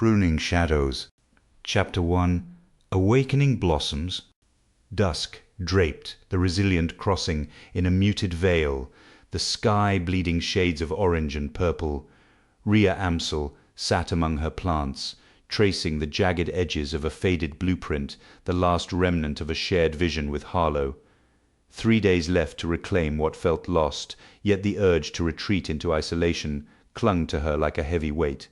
Pruning Shadows. Chapter 1. Awakening Blossoms. Dusk draped the resilient crossing in a muted veil, the sky bleeding shades of orange and purple. Rhea Amsel sat among her plants, tracing the jagged edges of a faded blueprint, the last remnant of a shared vision with Harlow. 3 days left to reclaim what felt lost, yet the urge to retreat into isolation clung to her like a heavy weight.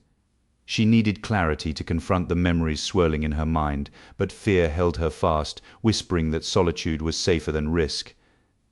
She needed clarity to confront the memories swirling in her mind, but fear held her fast, whispering that solitude was safer than risk.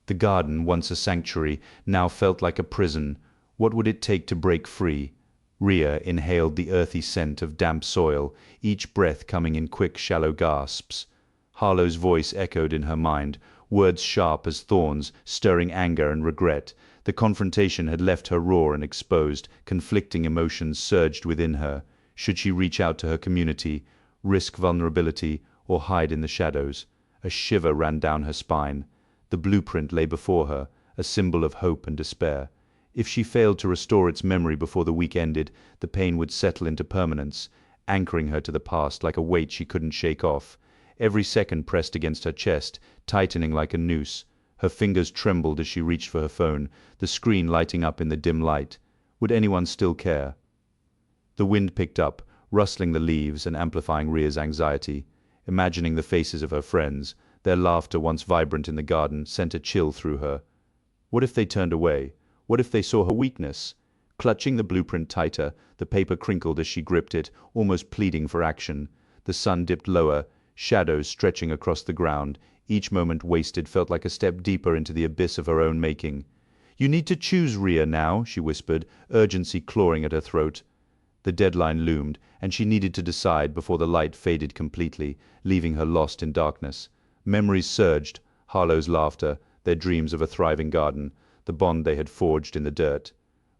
The garden, once a sanctuary, now felt like a prison. What would it take to break free? Rhea inhaled the earthy scent of damp soil, each breath coming in quick, shallow gasps. Harlow's voice echoed in her mind, words sharp as thorns, stirring anger and regret. The confrontation had left her raw and exposed. Conflicting emotions surged within her. Should she reach out to her community, risk vulnerability, or hide in the shadows? A shiver ran down her spine. The blueprint lay before her, a symbol of hope and despair. If she failed to restore its memory before the week ended, the pain would settle into permanence, anchoring her to the past like a weight she couldn't shake off. Every second pressed against her chest, tightening like a noose. Her fingers trembled as she reached for her phone, the screen lighting up in the dim light. Would anyone still care? The wind picked up, rustling the leaves and amplifying Rhea's anxiety. Imagining the faces of her friends, their laughter once vibrant in the garden, sent a chill through her. What if they turned away? What if they saw her weakness? Clutching the blueprint tighter, the paper crinkled as she gripped it, almost pleading for action. The sun dipped lower, shadows stretching across the ground. Each moment wasted felt like a step deeper into the abyss of her own making. "You need to choose, Rhea, now," she whispered, urgency clawing at her throat. The deadline loomed, and she needed to decide before the light faded completely, leaving her lost in darkness. Memories surged, Harlow's laughter, their dreams of a thriving garden, the bond they had forged in the dirt.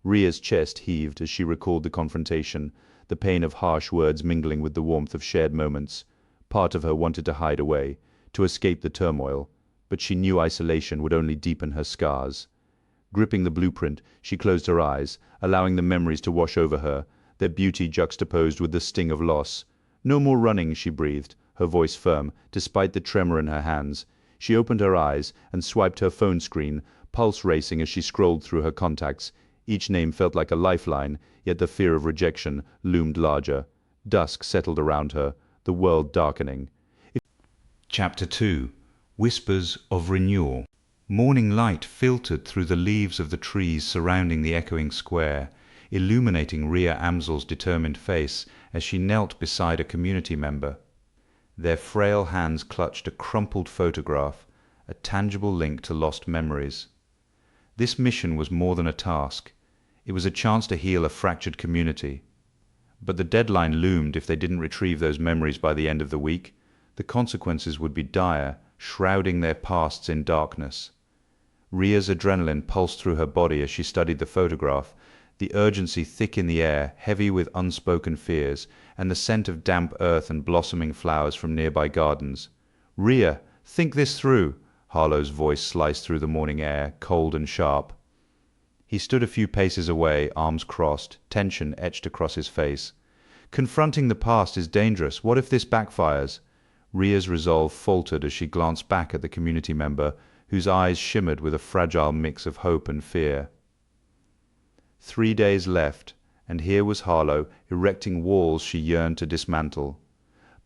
Rhea's chest heaved as she recalled the confrontation, the pain of harsh words mingling with the warmth of shared moments. Part of her wanted to hide away, to escape the turmoil, but she knew isolation would only deepen her scars. Gripping the blueprint, she closed her eyes, allowing the memories to wash over her, their beauty juxtaposed with the sting of loss. "No more running," she breathed, her voice firm, despite the tremor in her hands. She opened her eyes and swiped her phone screen, pulse racing as she scrolled through her contacts. Each name felt like a lifeline, yet the fear of rejection loomed larger. Dusk settled around her, the world darkening. Chapter 2. Whispers of Renewal. Morning light filtered through the leaves of the trees surrounding the echoing square, illuminating Rhea Amsel's determined face as she knelt beside a community member. Their frail hands clutched a crumpled photograph, a tangible link to lost memories. This mission was more than a task. It was a chance to heal a fractured community. But the deadline loomed if they didn't retrieve those memories by the end of the week. The consequences would be dire, shrouding their pasts in darkness. Rhea's adrenaline pulsed through her body as she studied the photograph, the urgency thick in the air, heavy with unspoken fears, and the scent of damp earth and blossoming flowers from nearby gardens. "Rhea, think this through," Harlow's voice sliced through the morning air, cold and sharp. He stood a few paces away, arms crossed, tension etched across his face. "Confronting the past is dangerous. What if this backfires?" Rhea's resolve faltered as she glanced back at the community member, whose eyes shimmered with a fragile mix of hope and fear. 3 days left, and here was Harlow, erecting walls she yearned to dismantle.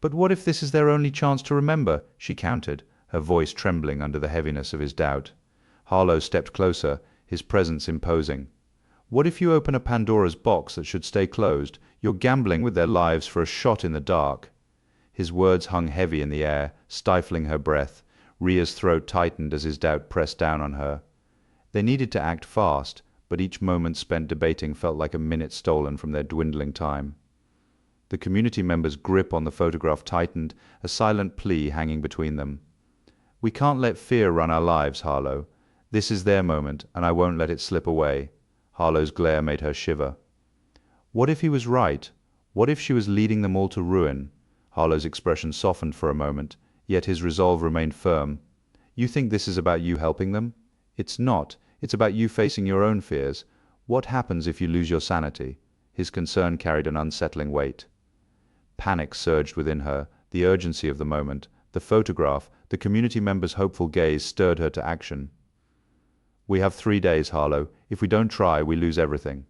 "But what if this is their only chance to remember?" she countered, her voice trembling under the heaviness of his doubt. Harlow stepped closer, his presence imposing. "What if you open a Pandora's box that should stay closed? You're gambling with their lives for a shot in the dark." His words hung heavy in the air, stifling her breath. Rhea's throat tightened as his doubt pressed down on her. They needed to act fast, but each moment spent debating felt like a minute stolen from their dwindling time. The community member's grip on the photograph tightened, a silent plea hanging between them. "We can't let fear run our lives, Harlow. This is their moment, and I won't let it slip away." Harlow's glare made her shiver. What if he was right? What if she was leading them all to ruin? Harlow's expression softened for a moment, yet his resolve remained firm. "You think this is about you helping them? It's not. It's about you facing your own fears. What happens if you lose your sanity?" His concern carried an unsettling weight. Panic surged within her, the urgency of the moment, the photograph, the community member's hopeful gaze stirred her to action. "We have 3 days, Harlow. If we don't try, we lose everything."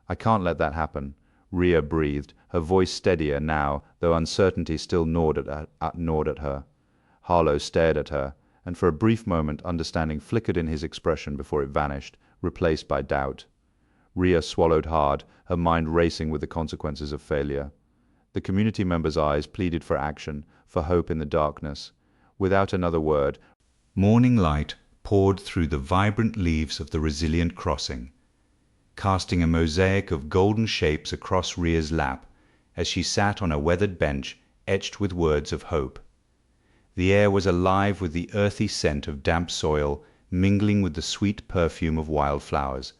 "I can't let that happen," Rhea breathed, her voice steadier now, though uncertainty still gnawed at her. Harlow stared at her, and for a brief moment understanding flickered in his expression before it vanished, replaced by doubt. Rhea swallowed hard, her mind racing with the consequences of failure. The community member's eyes pleaded for action, for hope in the darkness. Without another word, morning light poured through the vibrant leaves of the resilient crossing, casting a mosaic of golden shapes across Rhea's lap as she sat on a weathered bench etched with words of hope. The air was alive with the earthy scent of damp soil mingling with the sweet perfume of wildflowers,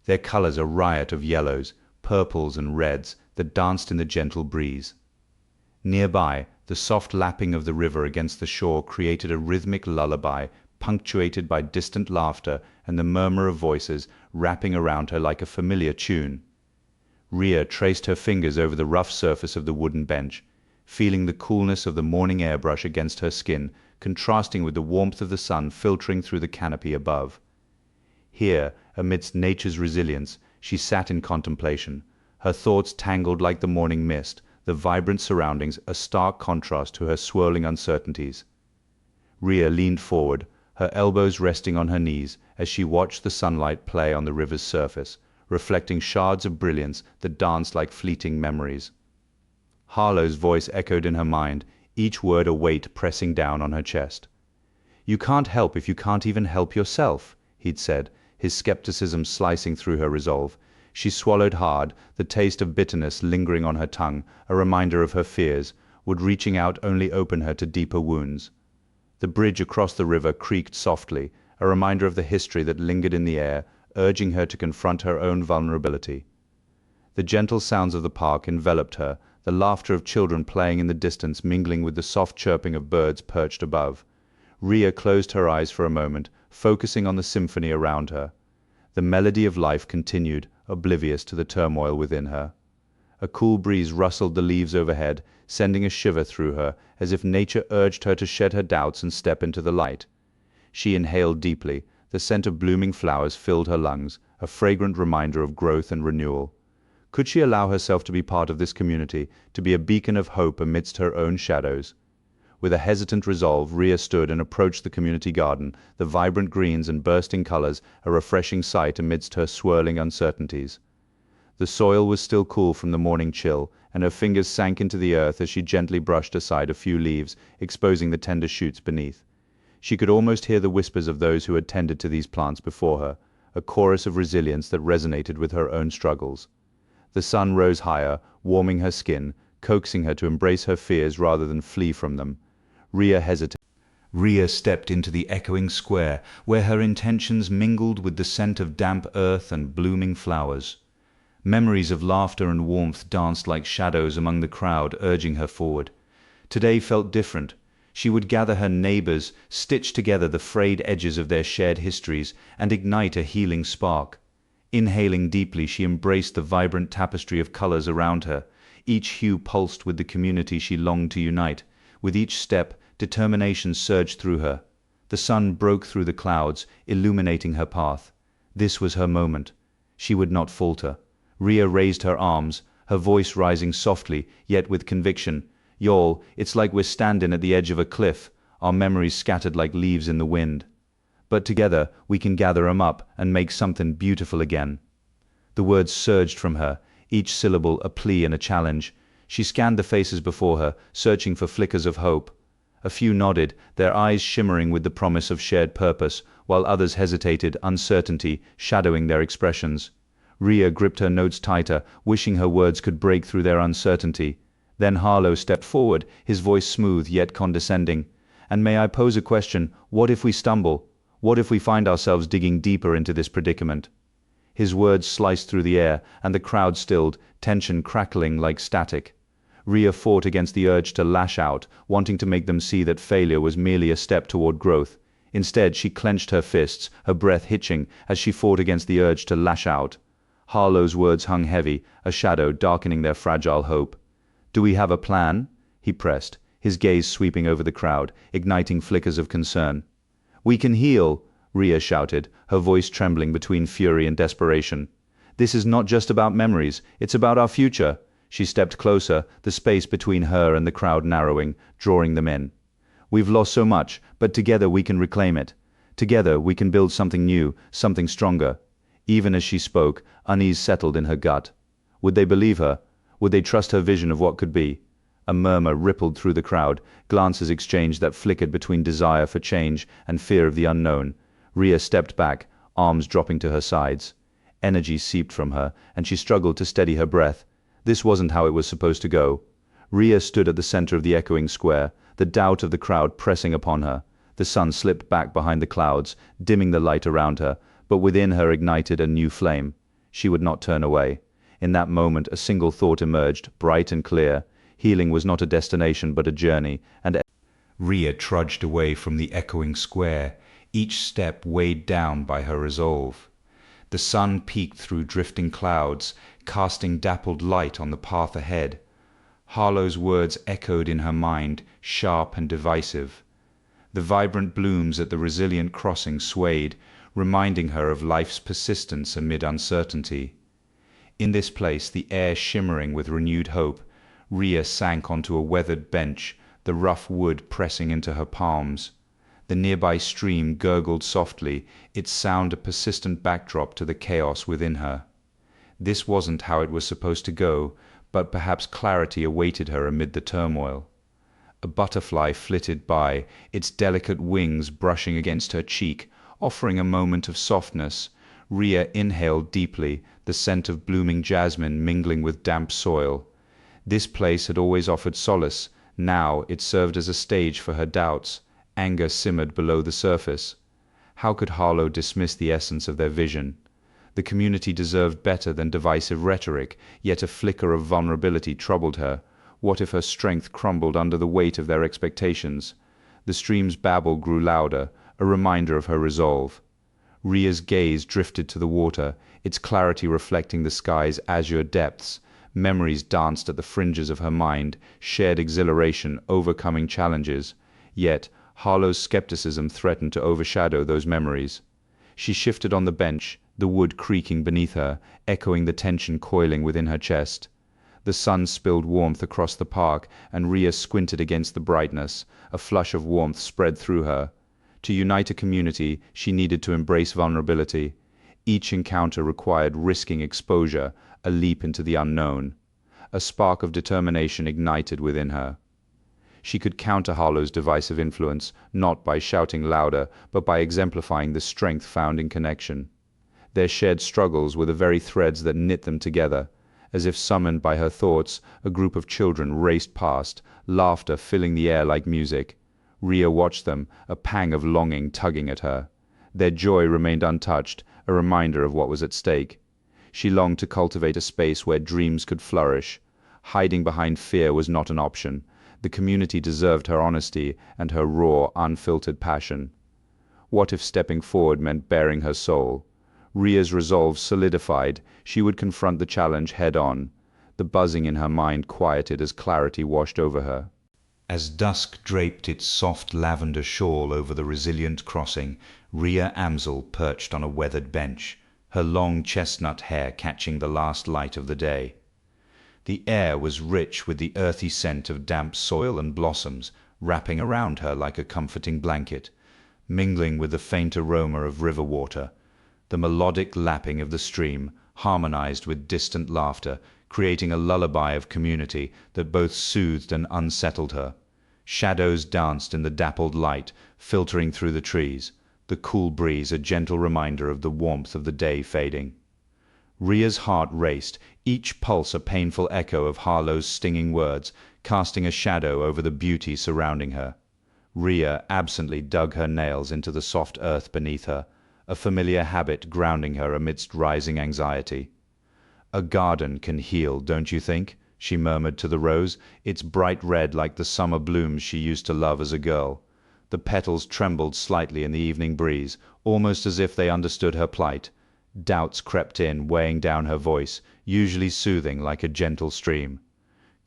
their colors a riot of yellows, purples and reds that danced in the gentle breeze. Nearby, the soft lapping of the river against the shore created a rhythmic lullaby punctuated by distant laughter and the murmur of voices wrapping around her like a familiar tune. Rhea traced her fingers over the rough surface of the wooden bench, feeling the coolness of the morning airbrush against her skin, contrasting with the warmth of the sun filtering through the canopy above. Here, amidst nature's resilience, she sat in contemplation, her thoughts tangled like the morning mist, the vibrant surroundings a stark contrast to her swirling uncertainties. Rhea leaned forward, her elbows resting on her knees as she watched the sunlight play on the river's surface, reflecting shards of brilliance that danced like fleeting memories. Harlow's voice echoed in her mind, each word a weight pressing down on her chest. "You can't help if you can't even help yourself," he'd said, his skepticism slicing through her resolve. She swallowed hard, the taste of bitterness lingering on her tongue, a reminder of her fears. Would reaching out only open her to deeper wounds? The bridge across the river creaked softly, a reminder of the history that lingered in the air, urging her to confront her own vulnerability. The gentle sounds of the park enveloped her, the laughter of children playing in the distance mingling with the soft chirping of birds perched above. Rhea closed her eyes for a moment, focusing on the symphony around her. The melody of life continued, oblivious to the turmoil within her. A cool breeze rustled the leaves overhead, sending a shiver through her, as if nature urged her to shed her doubts and step into the light. She inhaled deeply. The scent of blooming flowers filled her lungs, a fragrant reminder of growth and renewal. Could she allow herself to be part of this community, to be a beacon of hope amidst her own shadows? With a hesitant resolve, Rhea stood and approached the community garden, the vibrant greens and bursting colors a refreshing sight amidst her swirling uncertainties. The soil was still cool from the morning chill, and her fingers sank into the earth as she gently brushed aside a few leaves, exposing the tender shoots beneath. She could almost hear the whispers of those who had tended to these plants before her, a chorus of resilience that resonated with her own struggles. The sun rose higher, warming her skin, coaxing her to embrace her fears rather than flee from them. Rhea hesitated. Rhea stepped into the echoing square, where her intentions mingled with the scent of damp earth and blooming flowers. Memories of laughter and warmth danced like shadows among the crowd, urging her forward. Today felt different. She would gather her neighbors, stitch together the frayed edges of their shared histories, and ignite a healing spark. Inhaling deeply, she embraced the vibrant tapestry of colors around her. Each hue pulsed with the community she longed to unite. With each step, determination surged through her. The sun broke through the clouds, illuminating her path. This was her moment. She would not falter. Rhea raised her arms, her voice rising softly, yet with conviction. "Y'all, it's like we're standing at the edge of a cliff, our memories scattered like leaves in the wind. But together, we can gather 'em up and make something beautiful again." The words surged from her, each syllable a plea and a challenge. She scanned the faces before her, searching for flickers of hope. A few nodded, their eyes shimmering with the promise of shared purpose, while others hesitated, uncertainty shadowing their expressions. Rhea gripped her notes tighter, wishing her words could break through their uncertainty. Then Harlow stepped forward, his voice smooth yet condescending. "And may I pose a question? What if we stumble? What if we find ourselves digging deeper into this predicament?" His words sliced through the air, and the crowd stilled, tension crackling like static. Rhea fought against the urge to lash out, wanting to make them see that failure was merely a step toward growth. Instead, she clenched her fists, her breath hitching, as she fought against the urge to lash out. Harlow's words hung heavy, a shadow darkening their fragile hope. Do we have a plan? He pressed, his gaze sweeping over the crowd, igniting flickers of concern. We can heal, Rhea shouted, her voice trembling between fury and desperation. This is not just about memories, it's about our future. She stepped closer, the space between her and the crowd narrowing, drawing them in. We've lost so much, but together we can reclaim it. Together we can build something new, something stronger. Even as she spoke, unease settled in her gut. Would they believe her? Would they trust her vision of what could be? A murmur rippled through the crowd, glances exchanged that flickered between desire for change and fear of the unknown. Rhea stepped back, arms dropping to her sides. Energy seeped from her, and she struggled to steady her breath. This wasn't how it was supposed to go. Rhea stood at the center of the echoing square, the doubt of the crowd pressing upon her. The sun slipped back behind the clouds, dimming the light around her, but within her ignited a new flame. She would not turn away. In that moment a single thought emerged, bright and clear. Healing was not a destination but a journey, and Rhea trudged away from the echoing square, each step weighed down by her resolve. The sun peeked through drifting clouds, casting dappled light on the path ahead. Harlow's words echoed in her mind, sharp and divisive. The vibrant blooms at the resilient crossing swayed, reminding her of life's persistence amid uncertainty. In this place, the air shimmering with renewed hope, Rhea sank onto a weathered bench, the rough wood pressing into her palms. The nearby stream gurgled softly, its sound a persistent backdrop to the chaos within her. This wasn't how it was supposed to go, but perhaps clarity awaited her amid the turmoil. A butterfly flitted by, its delicate wings brushing against her cheek, offering a moment of softness. Rhea inhaled deeply, the scent of blooming jasmine mingling with damp soil. This place had always offered solace. Now it served as a stage for her doubts. Anger simmered below the surface. How could Harlow dismiss the essence of their vision? The community deserved better than divisive rhetoric, yet a flicker of vulnerability troubled her. What if her strength crumbled under the weight of their expectations? The stream's babble grew louder, a reminder of her resolve. Rhea's gaze drifted to the water, its clarity reflecting the sky's azure depths. Memories danced at the fringes of her mind, shared exhilaration, overcoming challenges. Yet Harlow's skepticism threatened to overshadow those memories. She shifted on the bench, the wood creaking beneath her, echoing the tension coiling within her chest. The sun spilled warmth across the park, and Rhea squinted against the brightness. A flush of warmth spread through her. To unite a community, she needed to embrace vulnerability. Each encounter required risking exposure, a leap into the unknown. A spark of determination ignited within her. She could counter Harlow's divisive influence, not by shouting louder, but by exemplifying the strength found in connection. Their shared struggles were the very threads that knit them together. As if summoned by her thoughts, a group of children raced past, laughter filling the air like music. Rhea watched them, a pang of longing tugging at her. Their joy remained untouched, a reminder of what was at stake. She longed to cultivate a space where dreams could flourish. Hiding behind fear was not an option. The community deserved her honesty and her raw, unfiltered passion. What if stepping forward meant baring her soul? Rhea's resolve solidified. She would confront the challenge head-on. The buzzing in her mind quieted as clarity washed over her. As dusk draped its soft lavender shawl over the resilient crossing, Rhea Amsel perched on a weathered bench, her long chestnut hair catching the last light of the day. The air was rich with the earthy scent of damp soil and blossoms, wrapping around her like a comforting blanket, mingling with the faint aroma of river water. The melodic lapping of the stream harmonized with distant laughter, creating a lullaby of community that both soothed and unsettled her. Shadows danced in the dappled light, filtering through the trees, the cool breeze a gentle reminder of the warmth of the day fading. Rhea's heart raced, each pulse a painful echo of Harlow's stinging words, casting a shadow over the beauty surrounding her. Rhea absently dug her nails into the soft earth beneath her, a familiar habit grounding her amidst rising anxiety. "A garden can heal, don't you think?" she murmured to the rose, its bright red like the summer blooms she used to love as a girl. The petals trembled slightly in the evening breeze, almost as if they understood her plight. Doubts crept in, weighing down her voice, usually soothing like a gentle stream.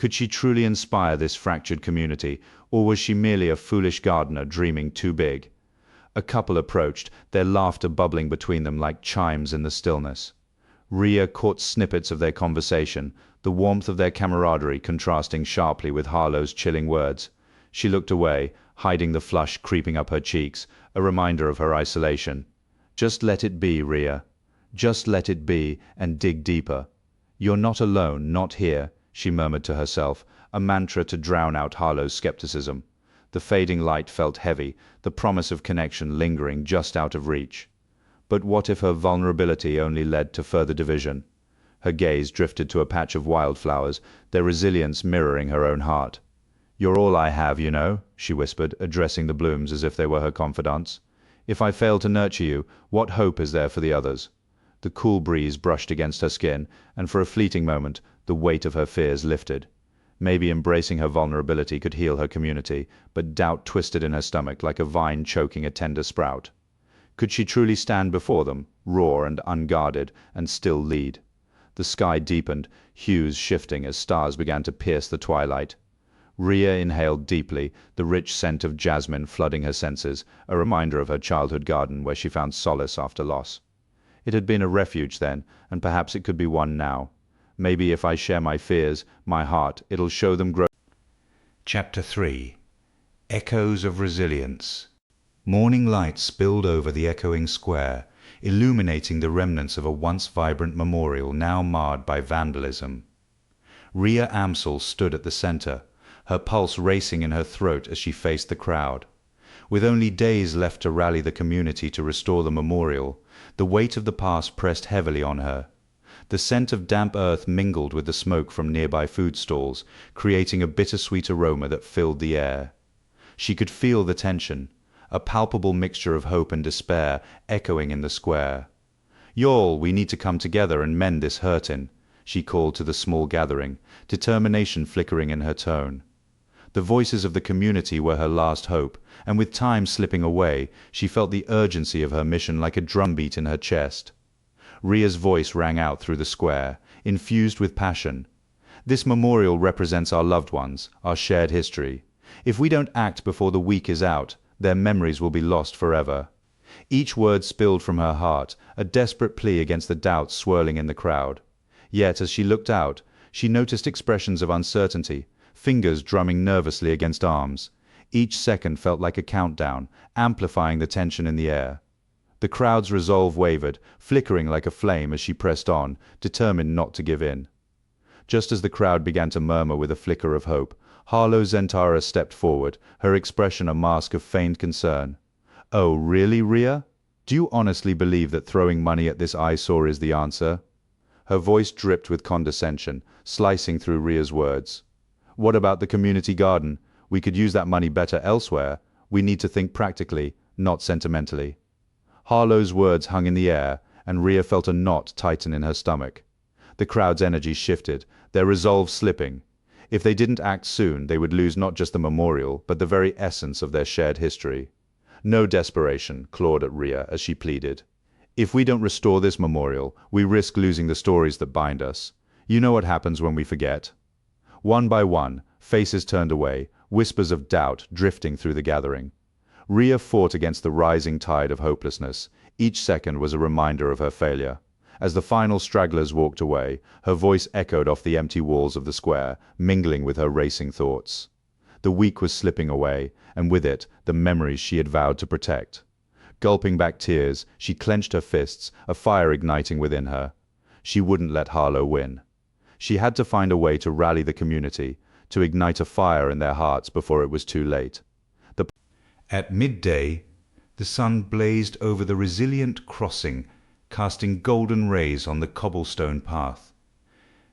Could she truly inspire this fractured community, or was she merely a foolish gardener dreaming too big? A couple approached, their laughter bubbling between them like chimes in the stillness. Rhea caught snippets of their conversation, the warmth of their camaraderie contrasting sharply with Harlow's chilling words. She looked away, hiding the flush creeping up her cheeks, a reminder of her isolation. Just let it be, Rhea. Just let it be, and dig deeper. You're not alone, not here, she murmured to herself, a mantra to drown out Harlow's skepticism. The fading light felt heavy, the promise of connection lingering just out of reach. But what if her vulnerability only led to further division? Her gaze drifted to a patch of wildflowers, their resilience mirroring her own heart. "You're all I have, you know," she whispered, addressing the blooms as if they were her confidants. "If I fail to nurture you, what hope is there for the others?" The cool breeze brushed against her skin, and for a fleeting moment, the weight of her fears lifted. Maybe embracing her vulnerability could heal her community, but doubt twisted in her stomach like a vine choking a tender sprout. Could she truly stand before them, raw and unguarded, and still lead? The sky deepened, hues shifting as stars began to pierce the twilight. Rhea inhaled deeply, the rich scent of jasmine flooding her senses, a reminder of her childhood garden where she found solace after loss. It had been a refuge then, and perhaps it could be one now. Maybe if I share my fears, my heart, it'll show them grow. Chapter 3. Echoes of Resilience. Morning light spilled over the echoing square, illuminating the remnants of a once vibrant memorial now marred by vandalism. Rhea Amsel stood at the center, her pulse racing in her throat as she faced the crowd. With only days left to rally the community to restore the memorial, the weight of the past pressed heavily on her. The scent of damp earth mingled with the smoke from nearby food stalls, creating a bittersweet aroma that filled the air. She could feel the tension, a palpable mixture of hope and despair echoing in the square. "Y'all, we need to come together and mend this hurtin'," she called to the small gathering, determination flickering in her tone. The voices of the community were her last hope, and with time slipping away, she felt the urgency of her mission like a drumbeat in her chest. Rhea's voice rang out through the square, infused with passion. "This memorial represents our loved ones, our shared history. If we don't act before the week is out, their memories will be lost forever." Each word spilled from her heart, a desperate plea against the doubts swirling in the crowd. Yet as she looked out, she noticed expressions of uncertainty, fingers drumming nervously against arms. Each second felt like a countdown, amplifying the tension in the air. The crowd's resolve wavered, flickering like a flame as she pressed on, determined not to give in. Just as the crowd began to murmur with a flicker of hope, Harlow Zentara stepped forward, her expression a mask of feigned concern. "Oh, really, Rhea? Do you honestly believe that throwing money at this eyesore is the answer?" Her voice dripped with condescension, slicing through Rhea's words. "What about the community garden? We could use that money better elsewhere. We need to think practically, not sentimentally." Harlow's words hung in the air, and Rhea felt a knot tighten in her stomach. The crowd's energy shifted, their resolve slipping. If they didn't act soon, they would lose not just the memorial, but the very essence of their shared history. "No desperation," clawed at Rhea as she pleaded. "If we don't restore this memorial, we risk losing the stories that bind us. You know what happens when we forget." One by one, faces turned away, whispers of doubt drifting through the gathering. Rhea fought against the rising tide of hopelessness. Each second was a reminder of her failure. As the final stragglers walked away, her voice echoed off the empty walls of the square, mingling with her racing thoughts. The week was slipping away, and with it, the memories she had vowed to protect. Gulping back tears, she clenched her fists, a fire igniting within her. She wouldn't let Harlow win. She had to find a way to rally the community, to ignite a fire in their hearts before it was too late. At midday, the sun blazed over the resilient crossing, casting golden rays on the cobblestone path.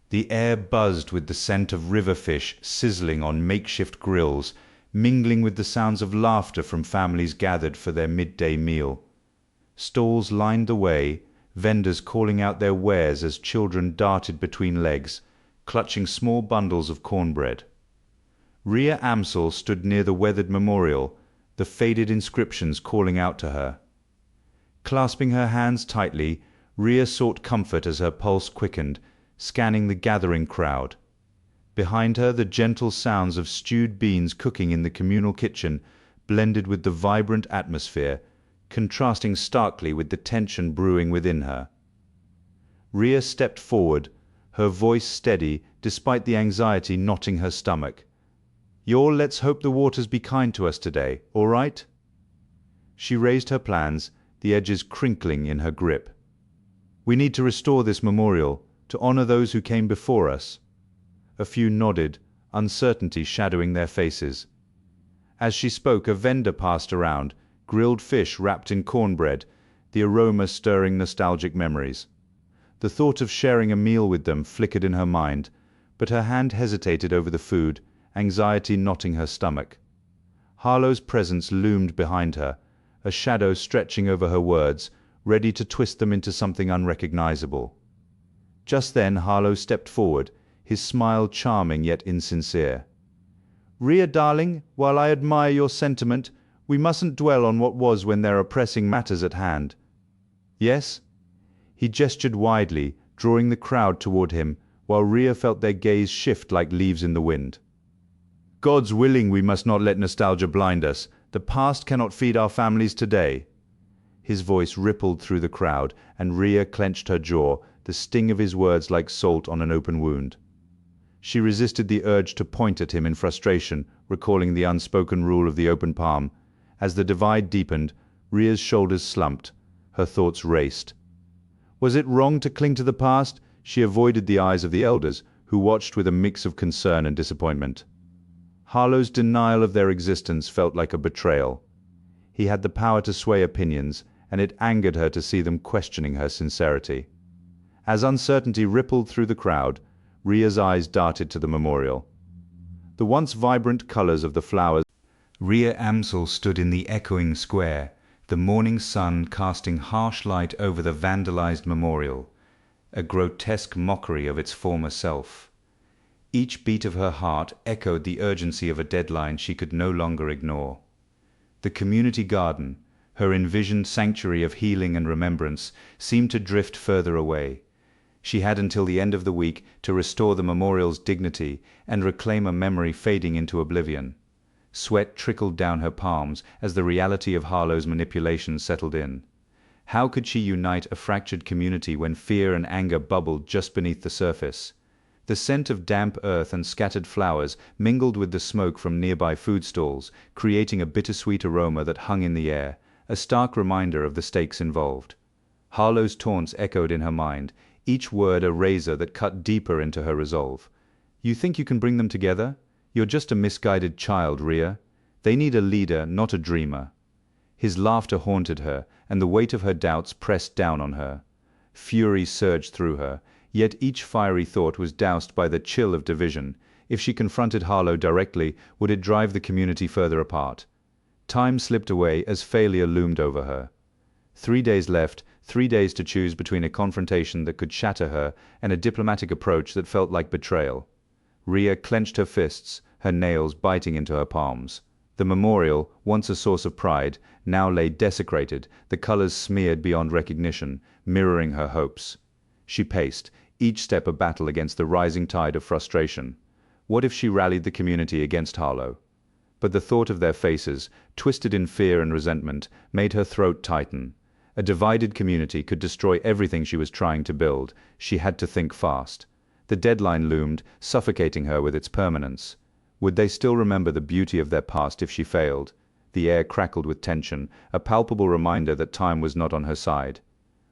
The air buzzed with the scent of river fish sizzling on makeshift grills, mingling with the sounds of laughter from families gathered for their midday meal. Stalls lined the way, vendors calling out their wares as children darted between legs, clutching small bundles of cornbread. Rhea Amsel stood near the weathered memorial, the faded inscriptions calling out to her. Clasping her hands tightly, Rhea sought comfort as her pulse quickened, scanning the gathering crowd. Behind her, the gentle sounds of stewed beans cooking in the communal kitchen blended with the vibrant atmosphere, contrasting starkly with the tension brewing within her. Rhea stepped forward, her voice steady despite the anxiety knotting her stomach. "Y'all, let's hope the waters be kind to us today, all right?" She raised her plans, the edges crinkling in her grip. "We need to restore this memorial, to honor those who came before us." A few nodded, uncertainty shadowing their faces. As she spoke, a vendor passed around, grilled fish wrapped in cornbread, the aroma stirring nostalgic memories. The thought of sharing a meal with them flickered in her mind, but her hand hesitated over the food, anxiety knotting her stomach. Harlow's presence loomed behind her, a shadow stretching over her words, ready to twist them into something unrecognizable. Just then Harlow stepped forward, his smile charming yet insincere. "Rhea, darling, while I admire your sentiment, we mustn't dwell on what was when there are pressing matters at hand." "Yes?" He gestured widely, drawing the crowd toward him, while Rhea felt their gaze shift like leaves in the wind. "God's willing, we must not let nostalgia blind us. The past cannot feed our families today." His voice rippled through the crowd, and Rhea clenched her jaw, the sting of his words like salt on an open wound. She resisted the urge to point at him in frustration, recalling the unspoken rule of the open palm. As the divide deepened, Rhea's shoulders slumped, her thoughts raced. Was it wrong to cling to the past? She avoided the eyes of the elders, who watched with a mix of concern and disappointment. Harlow's denial of their existence felt like a betrayal. He had the power to sway opinions, and it angered her to see them questioning her sincerity. As uncertainty rippled through the crowd, Rhea's eyes darted to the memorial. The once vibrant colors of the flowers. Rhea Amsel stood in the echoing square, the morning sun casting harsh light over the vandalized memorial, a grotesque mockery of its former self. Each beat of her heart echoed the urgency of a deadline she could no longer ignore. The community garden, her envisioned sanctuary of healing and remembrance, seemed to drift further away. She had until the end of the week to restore the memorial's dignity and reclaim a memory fading into oblivion. Sweat trickled down her palms as the reality of Harlow's manipulation settled in. How could she unite a fractured community when fear and anger bubbled just beneath the surface? The scent of damp earth and scattered flowers mingled with the smoke from nearby food stalls, creating a bittersweet aroma that hung in the air, a stark reminder of the stakes involved. Harlow's taunts echoed in her mind, each word a razor that cut deeper into her resolve. "You think you can bring them together? You're just a misguided child, Rhea. They need a leader, not a dreamer." His laughter haunted her, and the weight of her doubts pressed down on her. Fury surged through her, yet each fiery thought was doused by the chill of division. If she confronted Harlow directly, would it drive the community further apart? Time slipped away as failure loomed over her. 3 days left, 3 days to choose between a confrontation that could shatter her and a diplomatic approach that felt like betrayal. Rhea clenched her fists, her nails biting into her palms. The memorial, once a source of pride, now lay desecrated, the colors smeared beyond recognition, mirroring her hopes. She paced, each step a battle against the rising tide of frustration. What if she rallied the community against Harlow? But the thought of their faces, twisted in fear and resentment, made her throat tighten. A divided community could destroy everything she was trying to build. She had to think fast. The deadline loomed, suffocating her with its permanence. Would they still remember the beauty of their past if she failed? The air crackled with tension, a palpable reminder that time was not on her side.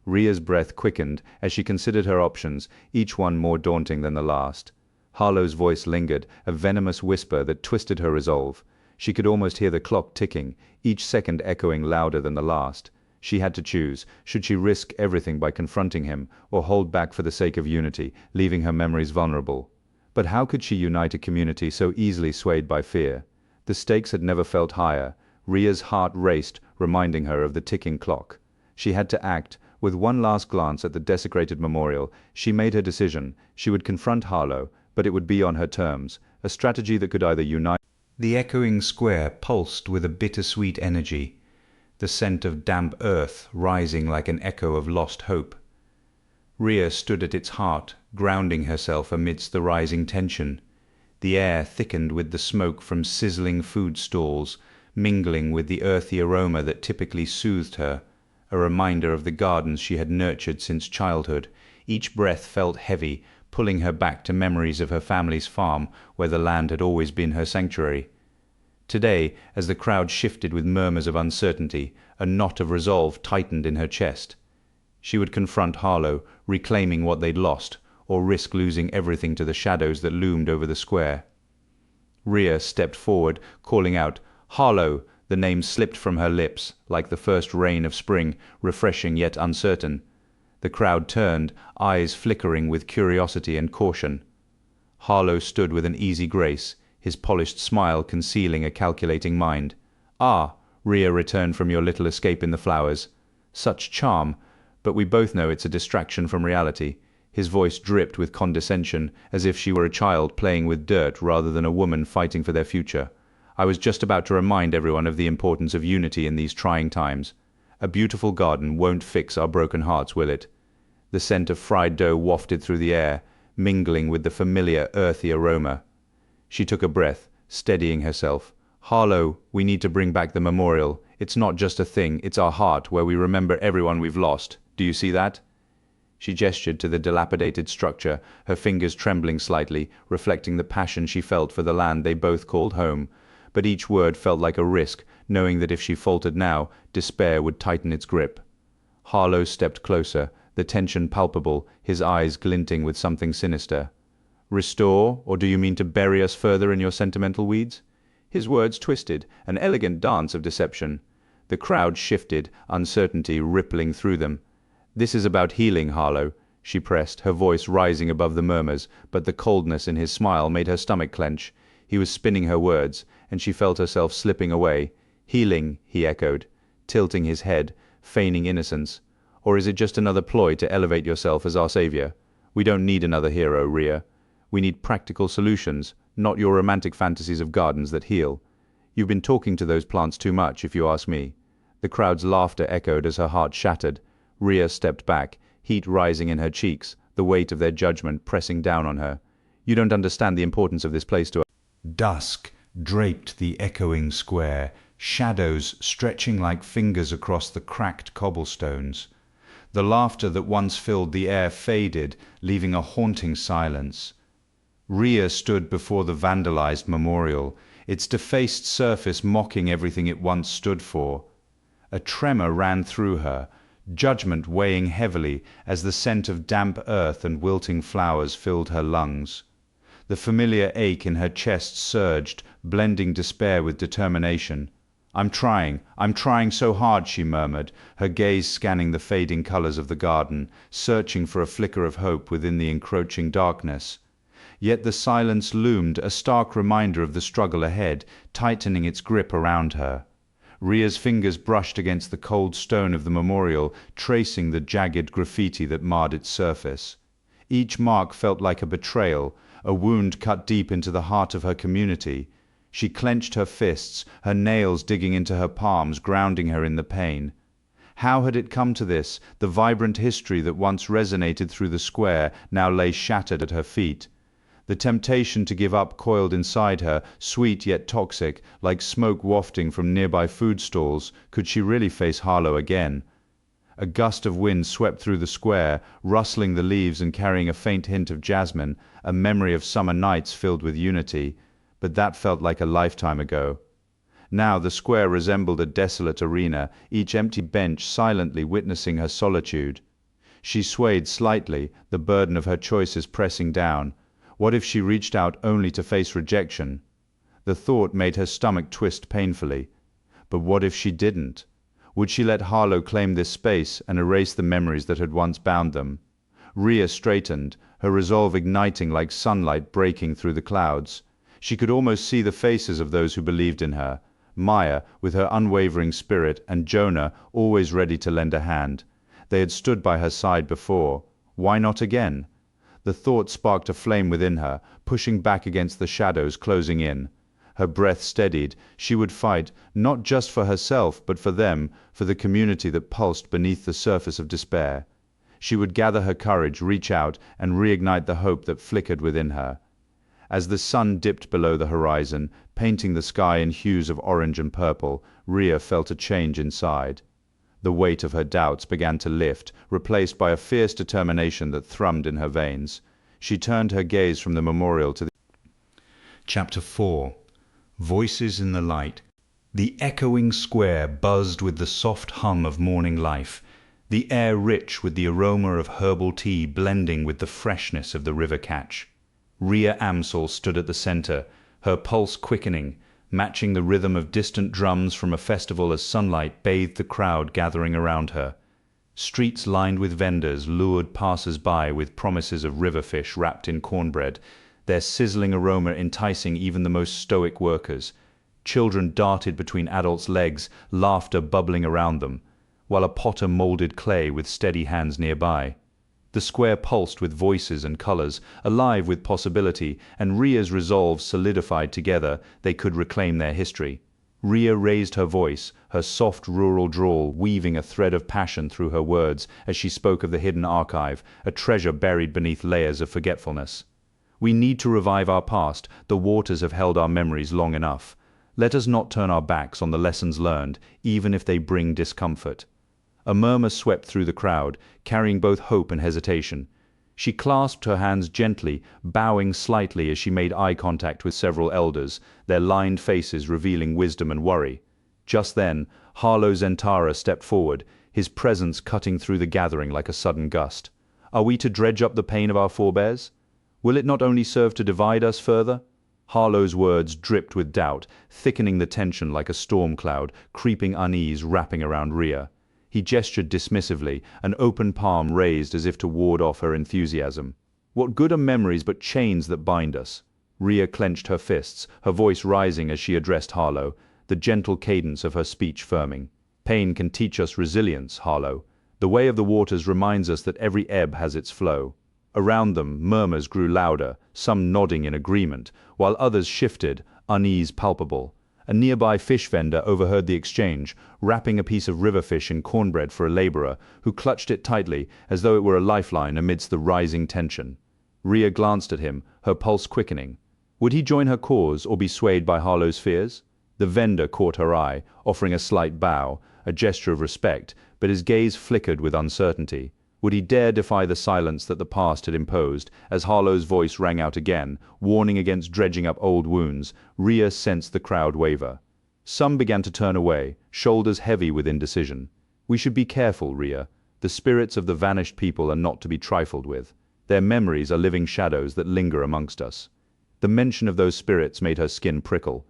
Rhea's breath quickened as she considered her options, each one more daunting than the last. Harlow's voice lingered, a venomous whisper that twisted her resolve. She could almost hear the clock ticking, each second echoing louder than the last. She had to choose. Should she risk everything by confronting him, or hold back for the sake of unity, leaving her memories vulnerable? But how could she unite a community so easily swayed by fear? The stakes had never felt higher. Rhea's heart raced, reminding her of the ticking clock. She had to act. With one last glance at the desecrated memorial, she made her decision. She would confront Harlow, but it would be on her terms, a strategy that could either unite. The echoing square pulsed with a bittersweet energy, the scent of damp earth rising like an echo of lost hope. Rhea stood at its heart, grounding herself amidst the rising tension. The air thickened with the smoke from sizzling food stalls, mingling with the earthy aroma that typically soothed her, a reminder of the gardens she had nurtured since childhood. Each breath felt heavy, pulling her back to memories of her family's farm, where the land had always been her sanctuary. Today, as the crowd shifted with murmurs of uncertainty, a knot of resolve tightened in her chest. She would confront Harlow, reclaiming what they'd lost, or risk losing everything to the shadows that loomed over the square. Rhea stepped forward, calling out, "Harlow!" The name slipped from her lips, like the first rain of spring, refreshing yet uncertain. The crowd turned, eyes flickering with curiosity and caution. Harlow stood with an easy grace, his polished smile concealing a calculating mind. "Ah," Rhea returned from your little escape in the flowers. "Such charm, but we both know it's a distraction from reality." His voice dripped with condescension, as if she were a child playing with dirt rather than a woman fighting for their future. "I was just about to remind everyone of the importance of unity in these trying times. A beautiful garden won't fix our broken hearts, will it?" The scent of fried dough wafted through the air, mingling with the familiar earthy aroma. She took a breath, steadying herself. "Harlow, we need to bring back the memorial. It's not just a thing, it's our heart, where we remember everyone we've lost. Do you see that?" She gestured to the dilapidated structure, her fingers trembling slightly, reflecting the passion she felt for the land they both called home. But each word felt like a risk, knowing that if she faltered now, despair would tighten its grip. Harlow stepped closer, the tension palpable, his eyes glinting with something sinister. "Restore, or do you mean to bury us further in your sentimental weeds?" His words twisted, an elegant dance of deception. The crowd shifted, uncertainty rippling through them. "This is about healing, Harlow," she pressed, her voice rising above the murmurs, but the coldness in his smile made her stomach clench. He was spinning her words, and she felt herself slipping away. "Healing," he echoed, tilting his head, feigning innocence. "Or is it just another ploy to elevate yourself as our savior? We don't need another hero, Rhea. We need practical solutions, not your romantic fantasies of gardens that heal. You've been talking to those plants too much, if you ask me." The crowd's laughter echoed as her heart shattered. Rhea stepped back, heat rising in her cheeks, the weight of their judgment pressing down on her. "You don't understand the importance of this place to us." Dusk draped the echoing square, shadows stretching like fingers across the cracked cobblestones. The laughter that once filled the air faded, leaving a haunting silence. Rhea stood before the vandalized memorial, its defaced surface mocking everything it once stood for. A tremor ran through her, judgment weighing heavily as the scent of damp earth and wilting flowers filled her lungs. The familiar ache in her chest surged, blending despair with determination. I'm trying so hard," she murmured, her gaze scanning the fading colors of the garden, searching for a flicker of hope within the encroaching darkness. Yet the silence loomed, a stark reminder of the struggle ahead, tightening its grip around her. Rhea's fingers brushed against the cold stone of the memorial, tracing the jagged graffiti that marred its surface. Each mark felt like a betrayal, a wound cut deep into the heart of her community. She clenched her fists, her nails digging into her palms, grounding her in the pain. How had it come to this? The vibrant history that once resonated through the square now lay shattered at her feet. The temptation to give up coiled inside her, sweet yet toxic, like smoke wafting from nearby food stalls. Could she really face Harlow again? A gust of wind swept through the square, rustling the leaves and carrying a faint hint of jasmine, a memory of summer nights filled with unity. But that felt like a lifetime ago. Now the square resembled a desolate arena, each empty bench silently witnessing her solitude. She swayed slightly, the burden of her choices pressing down. What if she reached out only to face rejection? The thought made her stomach twist painfully. But what if she didn't? Would she let Harlow claim this space and erase the memories that had once bound them? Rhea straightened, her resolve igniting like sunlight breaking through the clouds. She could almost see the faces of those who believed in her. Maya, with her unwavering spirit, and Jonah, always ready to lend a hand. They had stood by her side before. Why not again? The thought sparked a flame within her, pushing back against the shadows closing in. Her breath steadied. She would fight, not just for herself, but for them, for the community that pulsed beneath the surface of despair. She would gather her courage, reach out, and reignite the hope that flickered within her. As the sun dipped below the horizon, painting the sky in hues of orange and purple, Rhea felt a change inside. The weight of her doubts began to lift, replaced by a fierce determination that thrummed in her veins. She turned her gaze from the memorial to the... Chapter 4. Voices in the Light. The echoing square buzzed with the soft hum of morning life, the air rich with the aroma of herbal tea blending with the freshness of the river catch. Rhea Amsel stood at the center, her pulse quickening, matching the rhythm of distant drums from a festival as sunlight bathed the crowd gathering around her. Streets lined with vendors lured passers-by with promises of river fish wrapped in cornbread, their sizzling aroma enticing even the most stoic workers. Children darted between adults' legs, laughter bubbling around them, while a potter molded clay with steady hands nearby. The square pulsed with voices and colors, alive with possibility, and Rhea's resolve solidified together they could reclaim their history. Rhea raised her voice, her soft rural drawl weaving a thread of passion through her words as she spoke of the hidden archive, a treasure buried beneath layers of forgetfulness. We need to revive our past. The waters have held our memories long enough. Let us not turn our backs on the lessons learned, even if they bring discomfort. A murmur swept through the crowd, carrying both hope and hesitation. She clasped her hands gently, bowing slightly as she made eye contact with several elders, their lined faces revealing wisdom and worry. Just then, Harlow Zentara stepped forward, his presence cutting through the gathering like a sudden gust. Are we to dredge up the pain of our forebears? Will it not only serve to divide us further? Harlow's words dripped with doubt, thickening the tension like a storm cloud, creeping unease wrapping around Rhea. He gestured dismissively, an open palm raised as if to ward off her enthusiasm. What good are memories but chains that bind us? Rhea clenched her fists, her voice rising as she addressed Harlow, the gentle cadence of her speech firming. Pain can teach us resilience, Harlow. The way of the waters reminds us that every ebb has its flow. Around them, murmurs grew louder, some nodding in agreement, while others shifted, unease palpable. A nearby fish vendor overheard the exchange, wrapping a piece of river fish in cornbread for a laborer, who clutched it tightly as though it were a lifeline amidst the rising tension. Rhea glanced at him, her pulse quickening. Would he join her cause or be swayed by Harlow's fears? The vendor caught her eye, offering a slight bow, a gesture of respect, but his gaze flickered with uncertainty. Would he dare defy the silence that the past had imposed? As Harlow's voice rang out again, warning against dredging up old wounds, Rhea sensed the crowd waver. Some began to turn away, shoulders heavy with indecision. We should be careful, Rhea. The spirits of the vanished people are not to be trifled with. Their memories are living shadows that linger amongst us. The mention of those spirits made her skin prickle.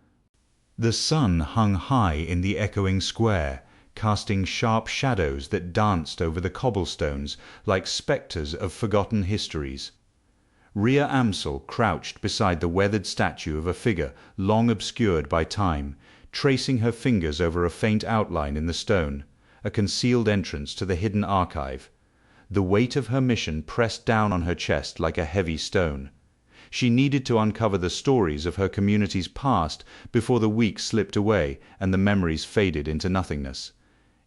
The sun hung high in the echoing square, casting sharp shadows that danced over the cobblestones like spectres of forgotten histories. Rhea Amsel crouched beside the weathered statue of a figure long obscured by time, tracing her fingers over a faint outline in the stone, a concealed entrance to the hidden archive. The weight of her mission pressed down on her chest like a heavy stone. She needed to uncover the stories of her community's past before the weeks slipped away and the memories faded into nothingness.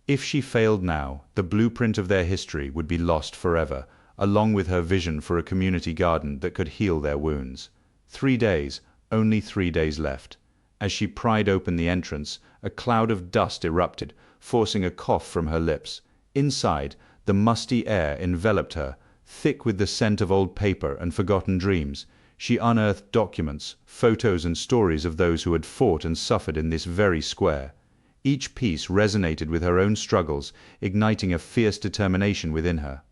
If she failed now, the blueprint of their history would be lost forever, along with her vision for a community garden that could heal their wounds. 3 days, only 3 days left. As she pried open the entrance, a cloud of dust erupted, forcing a cough from her lips. Inside, the musty air enveloped her, thick with the scent of old paper and forgotten dreams. She unearthed documents, photos and stories of those who had fought and suffered in this very square. Each piece resonated with her own struggles, igniting a fierce determination within her.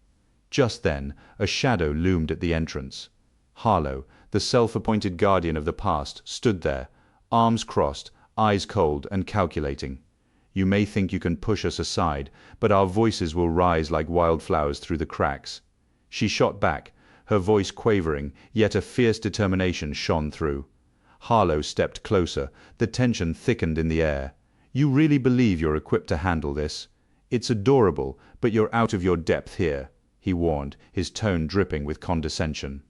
Just then, a shadow loomed at the entrance. Harlow, the self-appointed guardian of the past, stood there, arms crossed, eyes cold and calculating. You may think you can push us aside, but our voices will rise like wildflowers through the cracks. She shot back, her voice quavering, yet a fierce determination shone through. Harlow stepped closer, the tension thickened in the air. You really believe you're equipped to handle this? It's adorable, but you're out of your depth here, he warned, his tone dripping with condescension.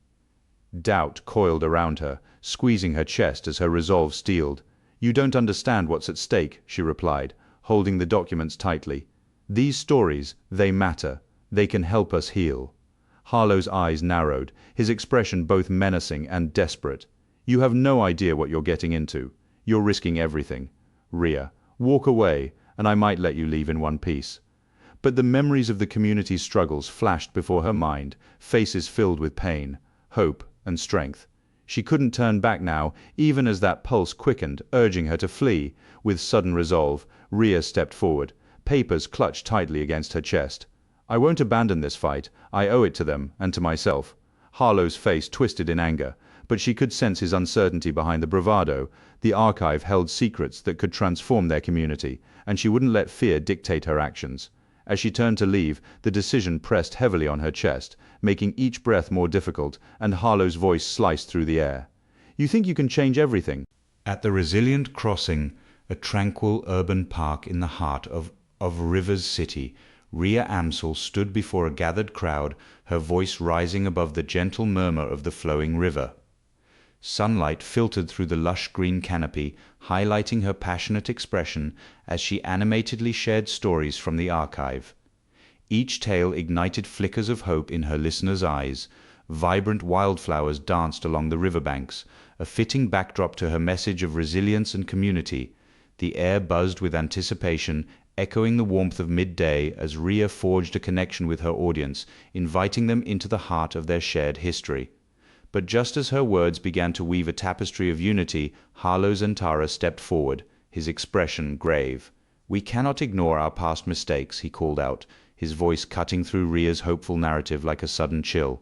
Doubt coiled around her, squeezing her chest as her resolve steeled. You don't understand what's at stake, she replied, holding the documents tightly. These stories, they matter. They can help us heal. Harlow's eyes narrowed, his expression both menacing and desperate. You have no idea what you're getting into. You're risking everything. Rhea, walk away, and I might let you leave in one piece. But the memories of the community's struggles flashed before her mind, faces filled with pain, hope, and strength. She couldn't turn back now, even as that pulse quickened, urging her to flee. With sudden resolve, Rhea stepped forward, papers clutched tightly against her chest. I won't abandon this fight. I owe it to them, and to myself. Harlow's face twisted in anger, but she could sense his uncertainty behind the bravado. The archive held secrets that could transform their community, and she wouldn't let fear dictate her actions. As she turned to leave, the decision pressed heavily on her chest, making each breath more difficult, and Harlow's voice sliced through the air. You think you can change everything? At the Resilient Crossing, a tranquil urban park in the heart of Rivers City, Rhea Amsel stood before a gathered crowd, her voice rising above the gentle murmur of the flowing river. Sunlight filtered through the lush green canopy, highlighting her passionate expression as she animatedly shared stories from the archive. Each tale ignited flickers of hope in her listeners' eyes. Vibrant wildflowers danced along the riverbanks, a fitting backdrop to her message of resilience and community. The air buzzed with anticipation, echoing the warmth of midday as Rhea forged a connection with her audience, inviting them into the heart of their shared history. But just as her words began to weave a tapestry of unity, Harlow Zantara stepped forward, his expression grave. "We cannot ignore our past mistakes," he called out, his voice cutting through Rhea's hopeful narrative like a sudden chill.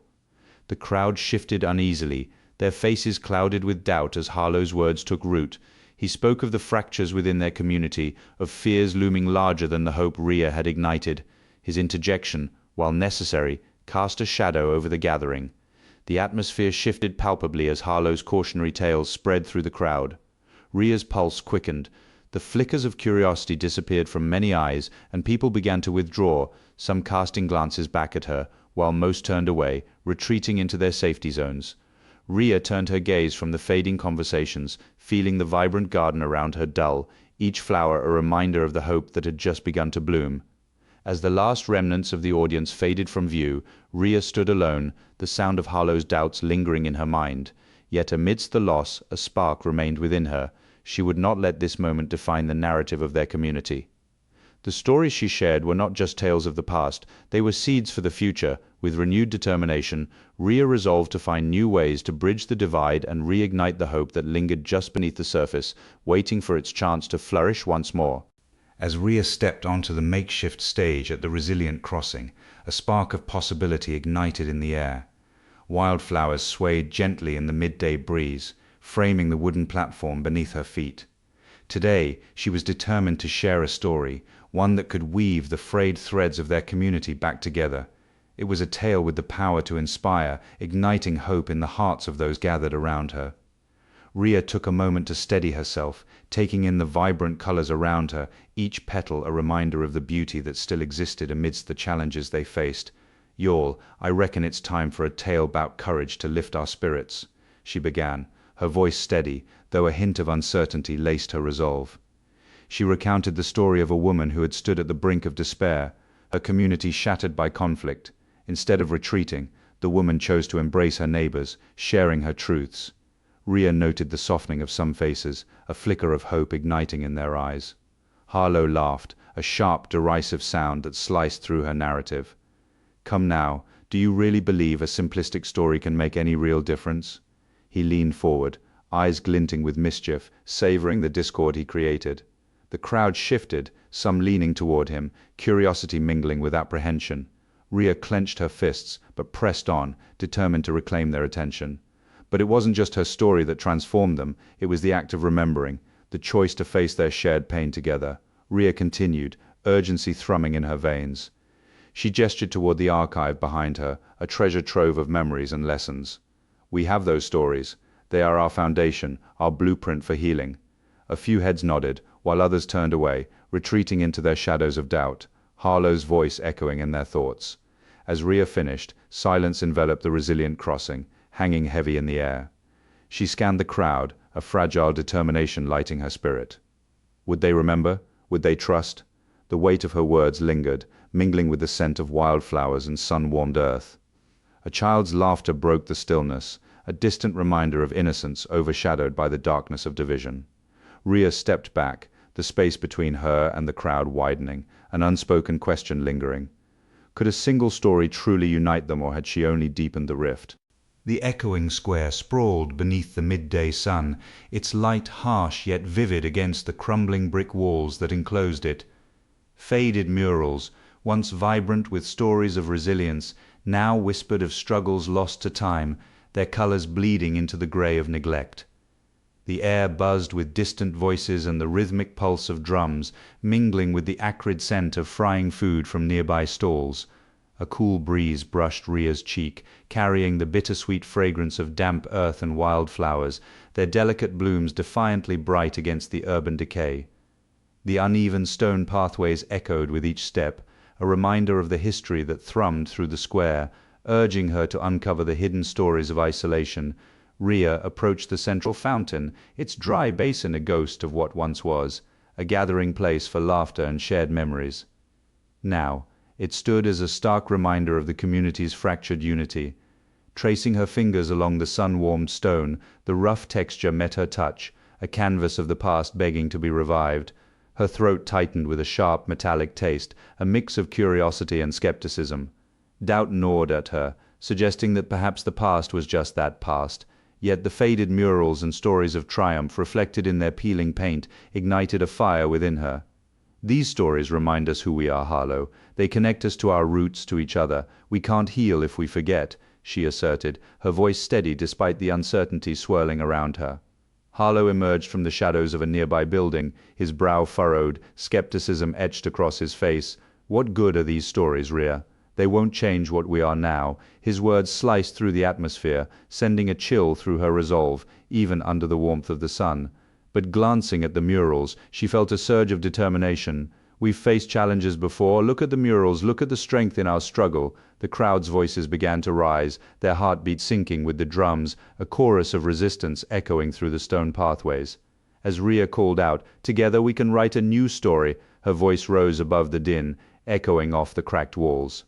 The crowd shifted uneasily, their faces clouded with doubt as Harlow's words took root. He spoke of the fractures within their community, of fears looming larger than the hope Rhea had ignited. His interjection, while necessary, cast a shadow over the gathering. The atmosphere shifted palpably as Harlow's cautionary tales spread through the crowd. Rhea's pulse quickened. The flickers of curiosity disappeared from many eyes, and people began to withdraw, some casting glances back at her, while most turned away, retreating into their safety zones. Rhea turned her gaze from the fading conversations, feeling the vibrant garden around her dull, each flower a reminder of the hope that had just begun to bloom. As the last remnants of the audience faded from view, Rhea stood alone, the sound of Harlow's doubts lingering in her mind. Yet amidst the loss, a spark remained within her. She would not let this moment define the narrative of their community. The stories she shared were not just tales of the past, they were seeds for the future. With renewed determination, Rhea resolved to find new ways to bridge the divide and reignite the hope that lingered just beneath the surface, waiting for its chance to flourish once more. As Rhea stepped onto the makeshift stage at the Resilient Crossing, a spark of possibility ignited in the air. Wildflowers swayed gently in the midday breeze, framing the wooden platform beneath her feet. Today, she was determined to share a story, one that could weave the frayed threads of their community back together. It was a tale with the power to inspire, igniting hope in the hearts of those gathered around her. Rhea took a moment to steady herself, taking in the vibrant colors around her, each petal a reminder of the beauty that still existed amidst the challenges they faced. "Y'all, I reckon it's time for a tale about courage to lift our spirits," she began, her voice steady, though a hint of uncertainty laced her resolve. She recounted the story of a woman who had stood at the brink of despair, her community shattered by conflict. Instead of retreating, the woman chose to embrace her neighbors, sharing her truths. Rhea noted the softening of some faces, a flicker of hope igniting in their eyes. Harlow laughed, a sharp, derisive sound that sliced through her narrative. "Come now, do you really believe a simplistic story can make any real difference?" He leaned forward, eyes glinting with mischief, savoring the discord he created. The crowd shifted, some leaning toward him, curiosity mingling with apprehension. Rhea clenched her fists, but pressed on, determined to reclaim their attention. But it wasn't just her story that transformed them, it was the act of remembering, the choice to face their shared pain together. Rhea continued, urgency thrumming in her veins. She gestured toward the archive behind her, a treasure trove of memories and lessons. "We have those stories. They are our foundation, our blueprint for healing." A few heads nodded, while others turned away, retreating into their shadows of doubt, Harlow's voice echoing in their thoughts. As Rhea finished, silence enveloped the Resilient Crossing, hanging heavy in the air. She scanned the crowd, a fragile determination lighting her spirit. Would they remember? Would they trust? The weight of her words lingered, mingling with the scent of wildflowers and sun-warmed earth. A child's laughter broke the stillness, a distant reminder of innocence overshadowed by the darkness of division. Rhea stepped back, the space between her and the crowd widening, an unspoken question lingering. Could a single story truly unite them, or had she only deepened the rift? The echoing square sprawled beneath the midday sun, its light harsh yet vivid against the crumbling brick walls that enclosed it. Faded murals, once vibrant with stories of resilience, now whispered of struggles lost to time, their colors bleeding into the gray of neglect. The air buzzed with distant voices and the rhythmic pulse of drums, mingling with the acrid scent of frying food from nearby stalls. A cool breeze brushed Rhea's cheek, carrying the bittersweet fragrance of damp earth and wildflowers, their delicate blooms defiantly bright against the urban decay. The uneven stone pathways echoed with each step, a reminder of the history that thrummed through the square, urging her to uncover the hidden stories of isolation. Rhea approached the central fountain, its dry basin a ghost of what once was, a gathering place for laughter and shared memories. Now, it stood as a stark reminder of the community's fractured unity. Tracing her fingers along the sun-warmed stone, the rough texture met her touch, a canvas of the past begging to be revived. Her throat tightened with a sharp, metallic taste, a mix of curiosity and skepticism. Doubt gnawed at her, suggesting that perhaps the past was just that past. Yet the faded murals and stories of triumph reflected in their peeling paint ignited a fire within her. These stories remind us who we are, Harlow. They connect us to our roots, to each other. We can't heal if we forget, she asserted, her voice steady despite the uncertainty swirling around her. Harlow emerged from the shadows of a nearby building, his brow furrowed, skepticism etched across his face. What good are these stories, Rhea? They won't change what we are now. His words sliced through the atmosphere, sending a chill through her resolve, even under the warmth of the sun. But glancing at the murals, she felt a surge of determination. We've faced challenges before. Look at the murals. Look at the strength in our struggle. The crowd's voices began to rise, their heartbeat syncing with the drums, a chorus of resistance echoing through the stone pathways. As Rhea called out, "Together we can write a new story," her voice rose above the din, echoing off the cracked walls.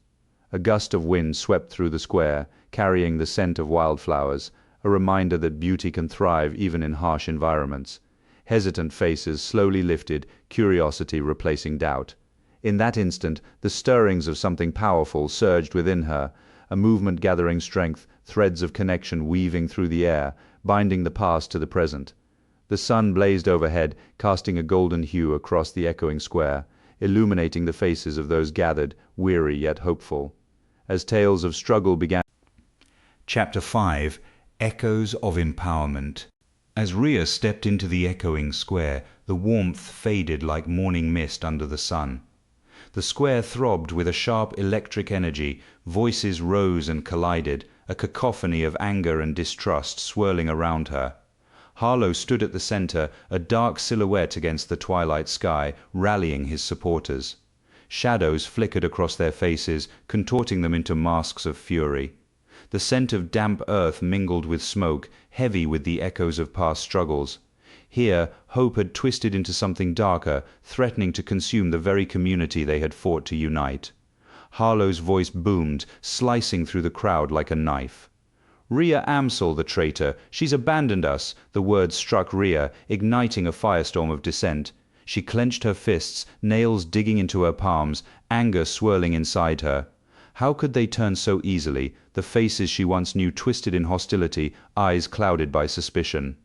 A gust of wind swept through the square, carrying the scent of wildflowers, a reminder that beauty can thrive even in harsh environments. Hesitant faces slowly lifted, curiosity replacing doubt. In that instant, the stirrings of something powerful surged within her, a movement gathering strength, threads of connection weaving through the air, binding the past to the present. The sun blazed overhead, casting a golden hue across the echoing square, illuminating the faces of those gathered, weary yet hopeful. As tales of struggle began. Chapter 5: Echoes of Empowerment. As Rhea stepped into the echoing square, the warmth faded like morning mist under the sun. The square throbbed with a sharp electric energy, voices rose and collided, a cacophony of anger and distrust swirling around her. Harlow stood at the center, a dark silhouette against the twilight sky, rallying his supporters. Shadows flickered across their faces, contorting them into masks of fury. The scent of damp earth mingled with smoke, heavy with the echoes of past struggles. Here, hope had twisted into something darker, threatening to consume the very community they had fought to unite. Harlow's voice boomed, slicing through the crowd like a knife. "Rhea Amsel, the traitor! She's abandoned us!" The words struck Rhea, igniting a firestorm of dissent. She clenched her fists, nails digging into her palms, anger swirling inside her. How could they turn so easily, the faces she once knew twisted in hostility, eyes clouded by suspicion?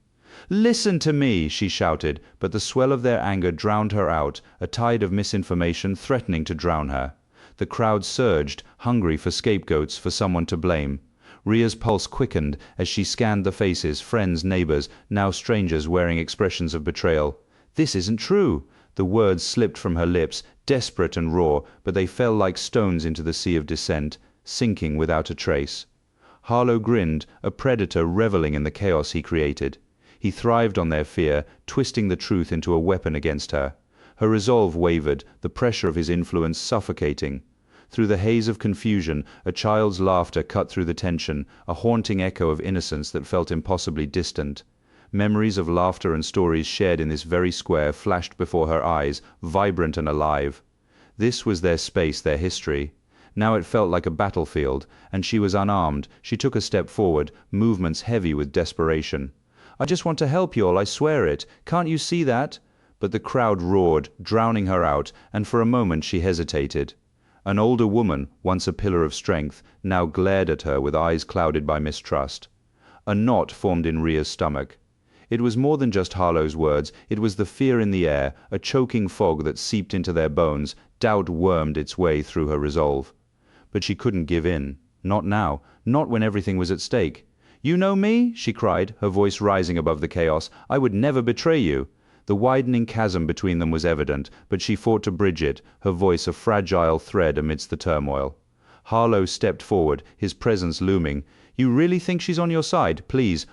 "Listen to me!" she shouted, but the swell of their anger drowned her out, a tide of misinformation threatening to drown her. The crowd surged, hungry for scapegoats, for someone to blame. Rhea's pulse quickened as she scanned the faces, friends, neighbors, now strangers wearing expressions of betrayal. "This isn't true!" The words slipped from her lips, desperate and raw, but they fell like stones into the sea of dissent, sinking without a trace. Harlow grinned, a predator reveling in the chaos he created. He thrived on their fear, twisting the truth into a weapon against her. Her resolve wavered, the pressure of his influence suffocating. Through the haze of confusion, a child's laughter cut through the tension, a haunting echo of innocence that felt impossibly distant. Memories of laughter and stories shared in this very square flashed before her eyes, vibrant and alive. This was their space, their history. Now it felt like a battlefield, and she was unarmed. She took a step forward, movements heavy with desperation. "I just want to help you all, I swear it. Can't you see that?" But the crowd roared, drowning her out, and for a moment she hesitated. An older woman, once a pillar of strength, now glared at her with eyes clouded by mistrust. A knot formed in Rhea's stomach. It was more than just Harlow's words, it was the fear in the air, a choking fog that seeped into their bones. Doubt wormed its way through her resolve. But she couldn't give in. Not now. Not when everything was at stake. "You know me?" she cried, her voice rising above the chaos. "I would never betray you." The widening chasm between them was evident, but she fought to bridge it, her voice a fragile thread amidst the turmoil. Harlow stepped forward, his presence looming. "You really think she's on your side? Please."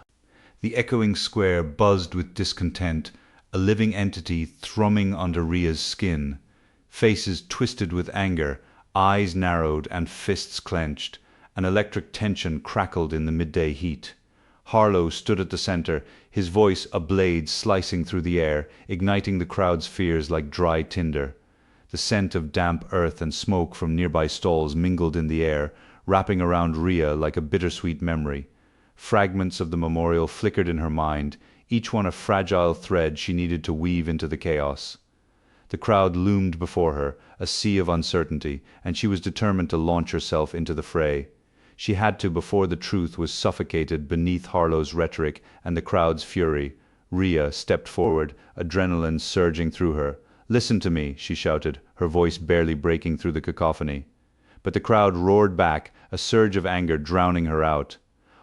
The echoing square buzzed with discontent, a living entity thrumming under Rhea's skin. Faces twisted with anger, eyes narrowed and fists clenched. An electric tension crackled in the midday heat. Harlow stood at the center, his voice a blade slicing through the air, igniting the crowd's fears like dry tinder. The scent of damp earth and smoke from nearby stalls mingled in the air, wrapping around Rhea like a bittersweet memory. Fragments of the memorial flickered in her mind, each one a fragile thread she needed to weave into the chaos. The crowd loomed before her, a sea of uncertainty, and she was determined to launch herself into the fray. She had to before the truth was suffocated beneath Harlow's rhetoric and the crowd's fury. Rhea stepped forward, adrenaline surging through her. "Listen to me," she shouted, her voice barely breaking through the cacophony. But the crowd roared back, a surge of anger drowning her out.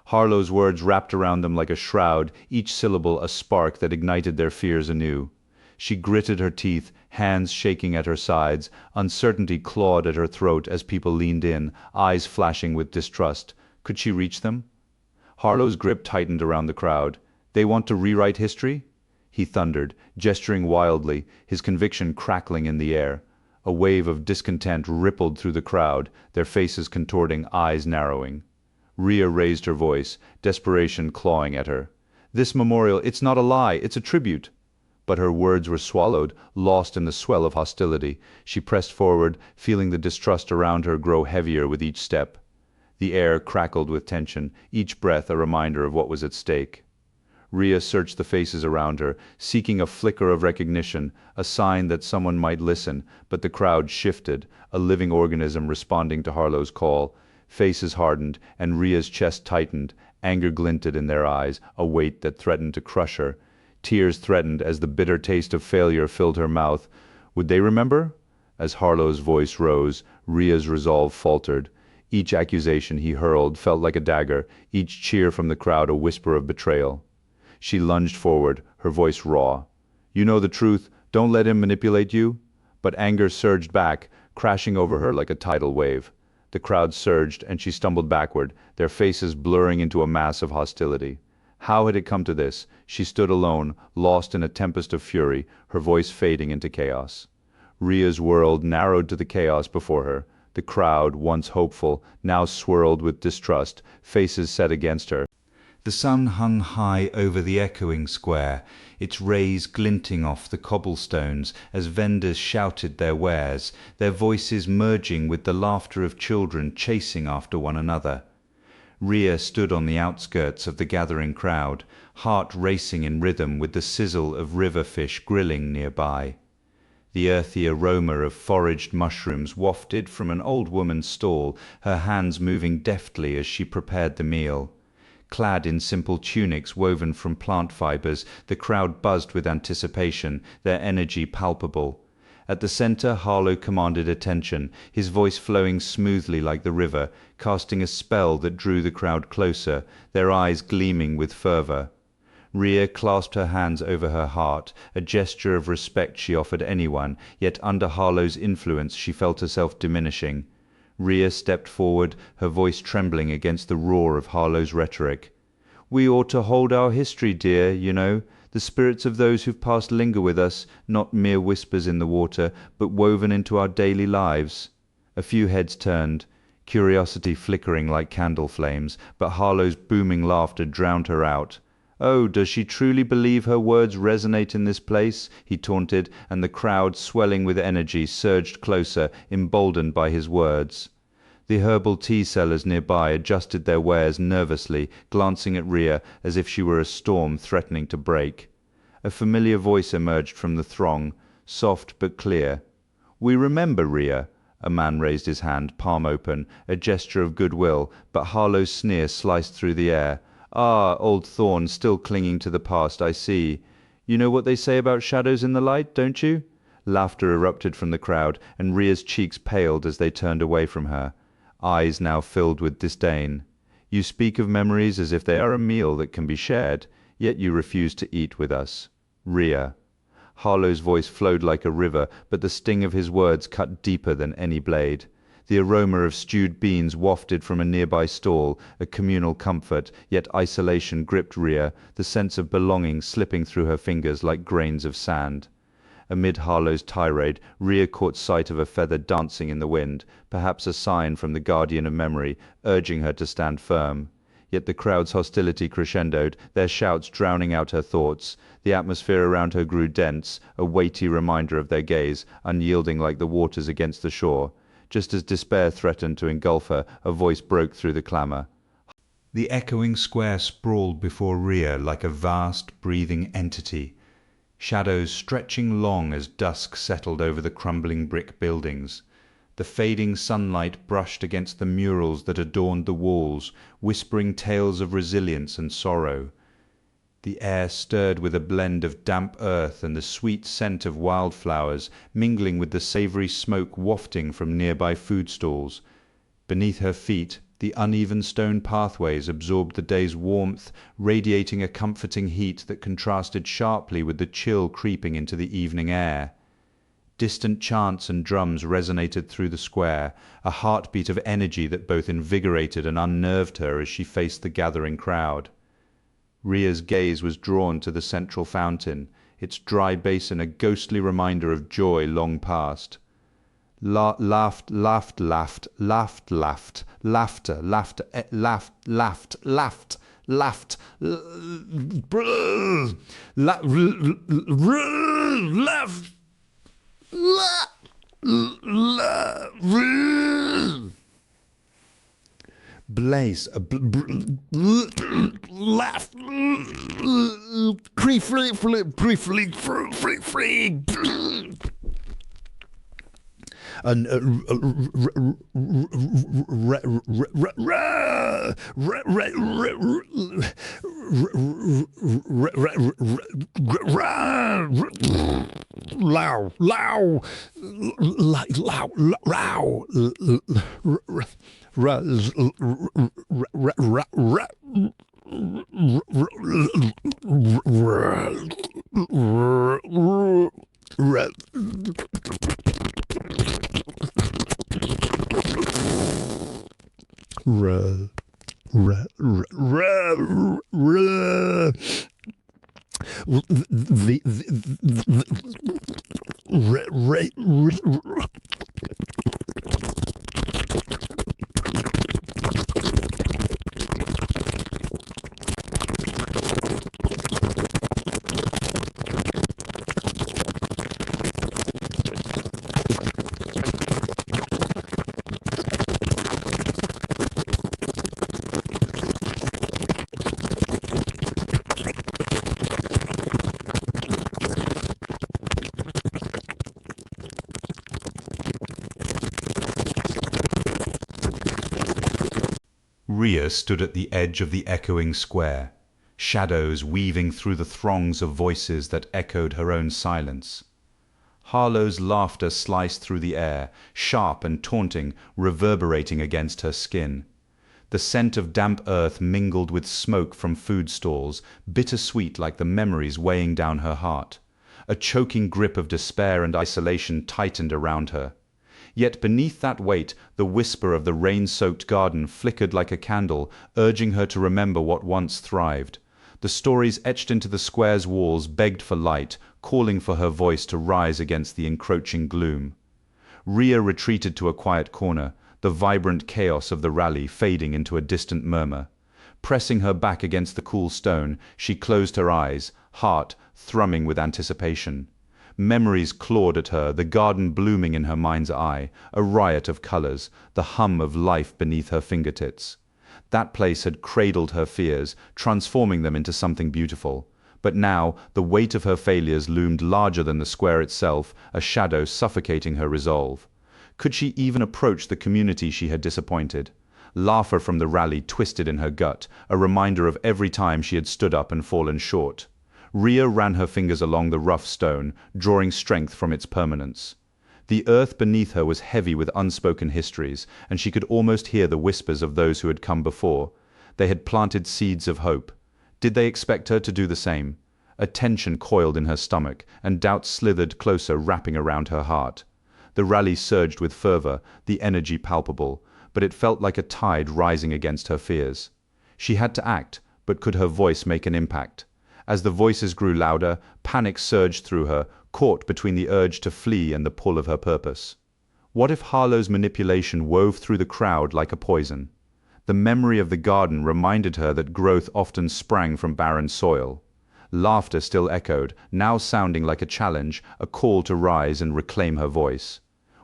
Harlow's words wrapped around them like a shroud, each syllable a spark that ignited their fears anew. She gritted her teeth, hands shaking at her sides. Uncertainty clawed at her throat as people leaned in, eyes flashing with distrust. Could she reach them? Harlow's grip tightened around the crowd. "They want to rewrite history?" He thundered, gesturing wildly, his conviction crackling in the air. A wave of discontent rippled through the crowd, their faces contorting, eyes narrowing. Rhea raised her voice, desperation clawing at her. "This memorial, it's not a lie, it's a tribute." But her words were swallowed, lost in the swell of hostility. She pressed forward, feeling the distrust around her grow heavier with each step. The air crackled with tension, each breath a reminder of what was at stake. Rhea searched the faces around her, seeking a flicker of recognition, a sign that someone might listen, but the crowd shifted, a living organism responding to Harlow's call. Faces hardened, and Rhea's chest tightened, anger glinted in their eyes, a weight that threatened to crush her. Tears threatened as the bitter taste of failure filled her mouth. Would they remember? As Harlow's voice rose, Rhea's resolve faltered. Each accusation he hurled felt like a dagger, each cheer from the crowd a whisper of betrayal. She lunged forward, her voice raw. "You know the truth, don't let him manipulate you." But anger surged back, crashing over her like a tidal wave. The crowd surged, and she stumbled backward, their faces blurring into a mass of hostility. How had it come to this? She stood alone, lost in a tempest of fury, her voice fading into chaos. Rhea's world narrowed to the chaos before her. The crowd, once hopeful, now swirled with distrust, faces set against her. The sun hung high over the echoing square, its rays glinting off the cobblestones as vendors shouted their wares, their voices merging with the laughter of children chasing after one another. Rhea stood on the outskirts of the gathering crowd, heart racing in rhythm with the sizzle of river fish grilling nearby. The earthy aroma of foraged mushrooms wafted from an old woman's stall, her hands moving deftly as she prepared the meal. Clad in simple tunics woven from plant fibers, the crowd buzzed with anticipation, their energy palpable. At the center, Harlow commanded attention, his voice flowing smoothly like the river, casting a spell that drew the crowd closer, their eyes gleaming with fervor. Rhea clasped her hands over her heart, a gesture of respect she offered anyone, yet under Harlow's influence she felt herself diminishing. Rhea stepped forward, her voice trembling against the roar of Harlow's rhetoric. "We ought to hold our history dear, you know. The spirits of those who've passed linger with us, not mere whispers in the water, but woven into our daily lives." A few heads turned, curiosity flickering like candle flames, but Harlow's booming laughter drowned her out. "Oh, does she truly believe her words resonate in this place?" he taunted, and the crowd, swelling with energy, surged closer, emboldened by his words. The herbal tea sellers nearby adjusted their wares nervously, glancing at Rhea as if she were a storm threatening to break. A familiar voice emerged from the throng, soft but clear. "We remember, Rhea." A man raised his hand, palm open, a gesture of goodwill, but Harlow's sneer sliced through the air. "Ah, old thorn, still clinging to the past, I see. You know what they say about shadows in the light, don't you?" Laughter erupted from the crowd, and Rhea's cheeks paled as they turned away from her, eyes now filled with disdain. "You speak of memories as if they are a meal that can be shared, yet you refuse to eat with us. Rhea." Harlow's voice flowed like a river, but the sting of his words cut deeper than any blade. The aroma of stewed beans wafted from a nearby stall, a communal comfort, yet isolation gripped Rhea, the sense of belonging slipping through her fingers like grains of sand. Amid Harlow's tirade, Rhea caught sight of a feather dancing in the wind, perhaps a sign from the guardian of memory, urging her to stand firm. Yet the crowd's hostility crescendoed, their shouts drowning out her thoughts. The atmosphere around her grew dense, a weighty reminder of their gaze, unyielding like the waters against the shore. Just as despair threatened to engulf her, a voice broke through the clamour. The echoing square sprawled before Rhea like a vast, breathing entity, shadows stretching long as dusk settled over the crumbling brick buildings. The fading sunlight brushed against the murals that adorned the walls, whispering tales of resilience and sorrow. The air stirred with a blend of damp earth and the sweet scent of wildflowers, mingling with the savoury smoke wafting from nearby food stalls. Beneath her feet, the uneven stone pathways absorbed the day's warmth, radiating a comforting heat that contrasted sharply with the chill creeping into the evening air. Distant chants and drums resonated through the square, a heartbeat of energy that both invigorated and unnerved her as she faced the gathering crowd. Rhea's gaze was drawn to the central fountain, its dry basin a ghostly reminder of joy long past. Laughter, laughter, Blaze, laugh, free, and Rhea stood at the edge of the echoing square, shadows weaving through the throngs of voices that echoed her own silence. Harlow's laughter sliced through the air, sharp and taunting, reverberating against her skin. The scent of damp earth mingled with smoke from food stalls, bitter-sweet like the memories weighing down her heart. A choking grip of despair and isolation tightened around her. Yet beneath that weight, the whisper of the rain-soaked garden flickered like a candle, urging her to remember what once thrived. The stories etched into the square's walls begged for light, calling for her voice to rise against the encroaching gloom. Rhea retreated to a quiet corner, the vibrant chaos of the rally fading into a distant murmur. Pressing her back against the cool stone, she closed her eyes, heart thrumming with anticipation. Memories clawed at her, the garden blooming in her mind's eye, a riot of colors, the hum of life beneath her fingertips. That place had cradled her fears, transforming them into something beautiful. But now, the weight of her failures loomed larger than the square itself, a shadow suffocating her resolve. Could she even approach the community she had disappointed? Laughter from the rally twisted in her gut, a reminder of every time she had stood up and fallen short. Rhea ran her fingers along the rough stone, drawing strength from its permanence. The earth beneath her was heavy with unspoken histories, and she could almost hear the whispers of those who had come before. They had planted seeds of hope. Did they expect her to do the same? A tension coiled in her stomach, and doubt slithered closer, wrapping around her heart. The rally surged with fervor, the energy palpable, but it felt like a tide rising against her fears. She had to act, but could her voice make an impact? As the voices grew louder, panic surged through her, caught between the urge to flee and the pull of her purpose. What if Harlow's manipulation wove through the crowd like a poison? The memory of the garden reminded her that growth often sprang from barren soil. Laughter still echoed, now sounding like a challenge, a call to rise and reclaim her voice.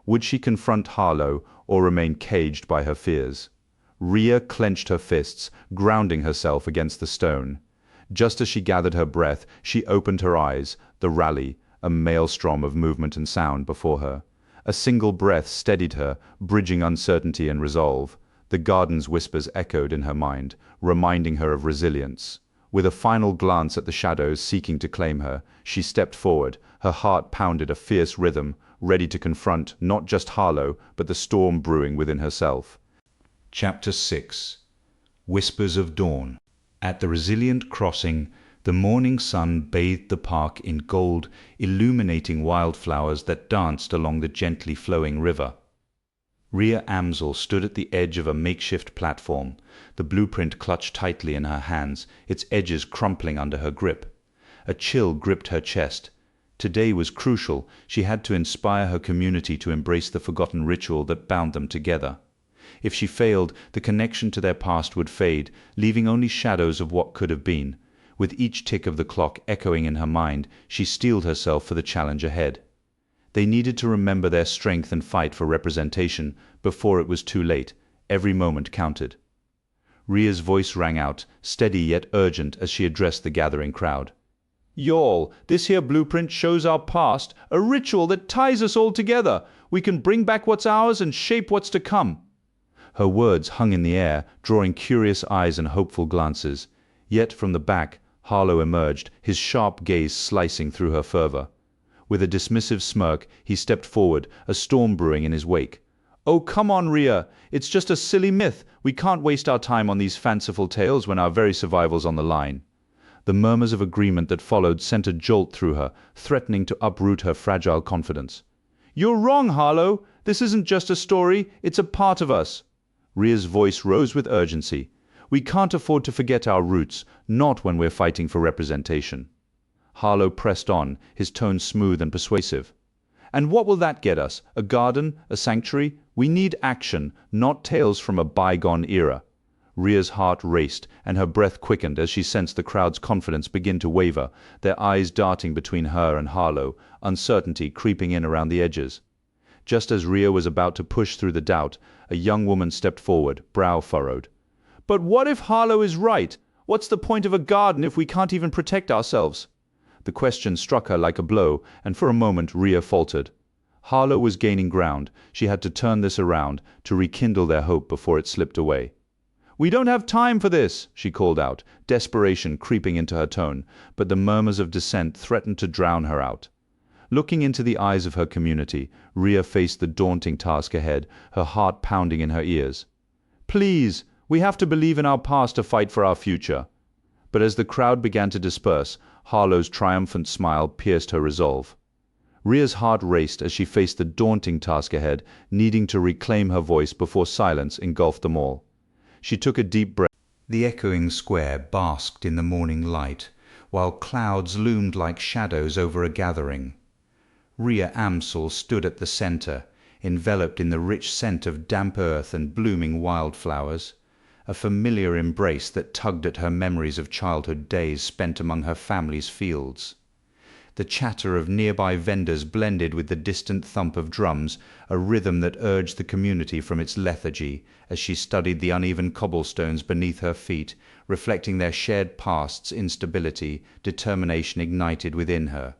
Would she confront Harlow or remain caged by her fears? Rhea clenched her fists, grounding herself against the stone. Just as she gathered her breath, she opened her eyes, the rally, a maelstrom of movement and sound before her. A single breath steadied her, bridging uncertainty and resolve. The garden's whispers echoed in her mind, reminding her of resilience. With a final glance at the shadows seeking to claim her, she stepped forward, her heart pounded a fierce rhythm, ready to confront not just Harlow, but the storm brewing within herself. Chapter 6. Whispers of Dawn. At the resilient crossing, the morning sun bathed the park in gold, illuminating wildflowers that danced along the gently flowing river. Rhea Amsel stood at the edge of a makeshift platform, the blueprint clutched tightly in her hands, its edges crumpling under her grip. A chill gripped her chest. Today was crucial. She had to inspire her community to embrace the forgotten ritual that bound them together. If she failed, the connection to their past would fade, leaving only shadows of what could have been. With each tick of the clock echoing in her mind, she steeled herself for the challenge ahead. They needed to remember their strength and fight for representation before it was too late. Every moment counted. Rhea's voice rang out, steady yet urgent, as she addressed the gathering crowd. "Y'all, this here blueprint shows our past, a ritual that ties us all together. We can bring back what's ours and shape what's to come." Her words hung in the air, drawing curious eyes and hopeful glances. Yet from the back, Harlow emerged, his sharp gaze slicing through her fervor. With a dismissive smirk, he stepped forward, a storm brewing in his wake. "Oh, come on, Rhea. It's just a silly myth. We can't waste our time on these fanciful tales when our very survival's on the line." The murmurs of agreement that followed sent a jolt through her, threatening to uproot her fragile confidence. "You're wrong, Harlow. This isn't just a story. It's a part of us." Rhea's voice rose with urgency. "We can't afford to forget our roots, not when we're fighting for representation." Harlow pressed on, his tone smooth and persuasive. "And what will that get us? A garden? A sanctuary? We need action, not tales from a bygone era." Rhea's heart raced, and her breath quickened as she sensed the crowd's confidence begin to waver, their eyes darting between her and Harlow, uncertainty creeping in around the edges. Just as Rhea was about to push through the doubt, a young woman stepped forward, brow furrowed. "But what if Harlow is right? What's the point of a garden if we can't even protect ourselves?" The question struck her like a blow, and for a moment Rhea faltered. Harlow was gaining ground. She had to turn this around, to rekindle their hope before it slipped away. "We don't have time for this," she called out, desperation creeping into her tone, but the murmurs of dissent threatened to drown her out. Looking into the eyes of her community, Rhea faced the daunting task ahead, her heart pounding in her ears. "Please, we have to believe in our past to fight for our future." But as the crowd began to disperse, Harlow's triumphant smile pierced her resolve. Rhea's heart raced as she faced the daunting task ahead, needing to reclaim her voice before silence engulfed them all. She took a deep breath. The echoing square basked in the morning light, while clouds loomed like shadows over a gathering. Rhea Amsel stood at the center, enveloped in the rich scent of damp earth and blooming wildflowers, a familiar embrace that tugged at her memories of childhood days spent among her family's fields. The chatter of nearby vendors blended with the distant thump of drums, a rhythm that urged the community from its lethargy, as she studied the uneven cobblestones beneath her feet, reflecting their shared past's instability, determination ignited within her.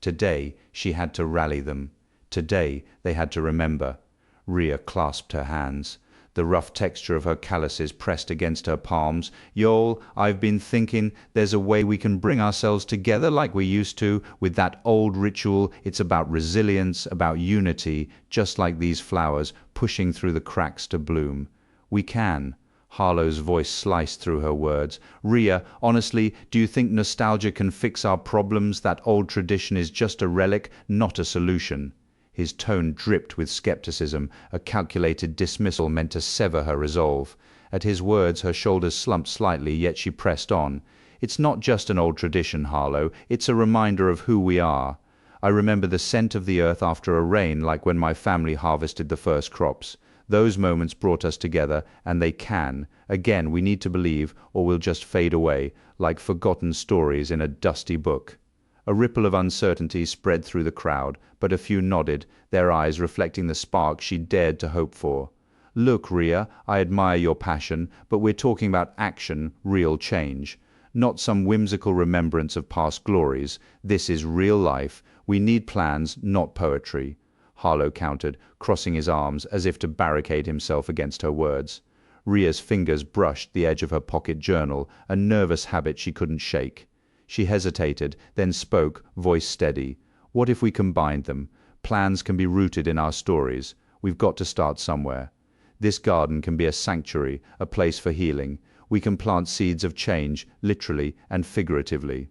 Today she had to rally them. Today they had to remember. Rhea clasped her hands. The rough texture of her calluses pressed against her palms. "Yoel, I've been thinking there's a way we can bring ourselves together like we used to, with that old ritual. It's about resilience, about unity, just like these flowers, pushing through the cracks to bloom. We can." Harlow's voice sliced through her words. "Rhea, honestly, do you think nostalgia can fix our problems? That old tradition is just a relic, not a solution." His tone dripped with skepticism, a calculated dismissal meant to sever her resolve. At his words her shoulders slumped slightly, yet she pressed on. "It's not just an old tradition, Harlow. It's a reminder of who we are. I remember the scent of the earth after a rain, like when my family harvested the first crops. Those moments brought us together, and they can. Again, we need to believe, or we'll just fade away, like forgotten stories in a dusty book." A ripple of uncertainty spread through the crowd, but a few nodded, their eyes reflecting the spark she dared to hope for. "Look, Rhea, I admire your passion, but we're talking about action, real change. Not some whimsical remembrance of past glories. This is real life. We need plans, not poetry," Harlow countered, crossing his arms as if to barricade himself against her words. Rhea's fingers brushed the edge of her pocket journal, a nervous habit she couldn't shake. She hesitated, then spoke, voice steady. "What if we combined them? Plans can be rooted in our stories. We've got to start somewhere. This garden can be a sanctuary, a place for healing. We can plant seeds of change, literally and figuratively."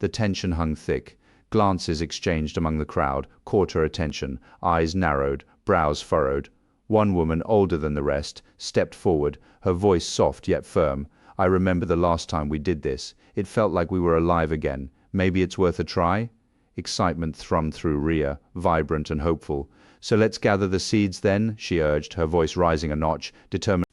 The tension hung thick. Glances exchanged among the crowd caught her attention, eyes narrowed, brows furrowed. One woman, older than the rest, stepped forward, her voice soft yet firm. "I remember the last time we did this. It felt like we were alive again. Maybe it's worth a try?" Excitement thrummed through Rhea, vibrant and hopeful. "So let's gather the seeds then," she urged, her voice rising a notch, determined.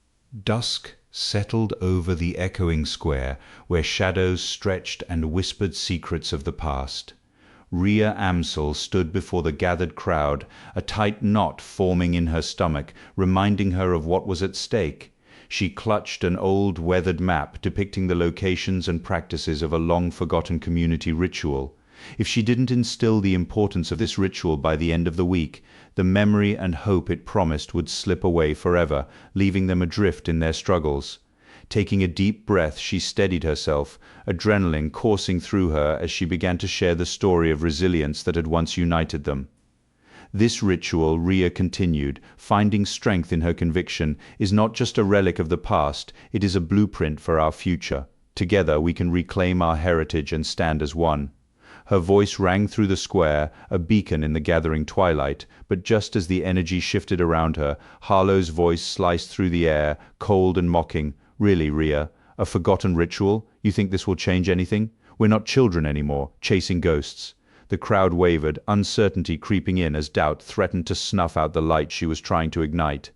Dusk settled over the echoing square, where shadows stretched and whispered secrets of the past. Rhea Amsel stood before the gathered crowd, a tight knot forming in her stomach, reminding her of what was at stake. She clutched an old weathered map depicting the locations and practices of a long-forgotten community ritual. If she didn't instill the importance of this ritual by the end of the week, the memory and hope it promised would slip away forever, leaving them adrift in their struggles. Taking a deep breath, she steadied herself, adrenaline coursing through her as she began to share the story of resilience that had once united them. "This ritual," Rhea continued, finding strength in her conviction, "is not just a relic of the past, it is a blueprint for our future. Together we can reclaim our heritage and stand as one." Her voice rang through the square, a beacon in the gathering twilight, but just as the energy shifted around her, Harlow's voice sliced through the air, cold and mocking. "Really, Rhea? A forgotten ritual? You think this will change anything? We're not children anymore, chasing ghosts." The crowd wavered, uncertainty creeping in as doubt threatened to snuff out the light she was trying to ignite.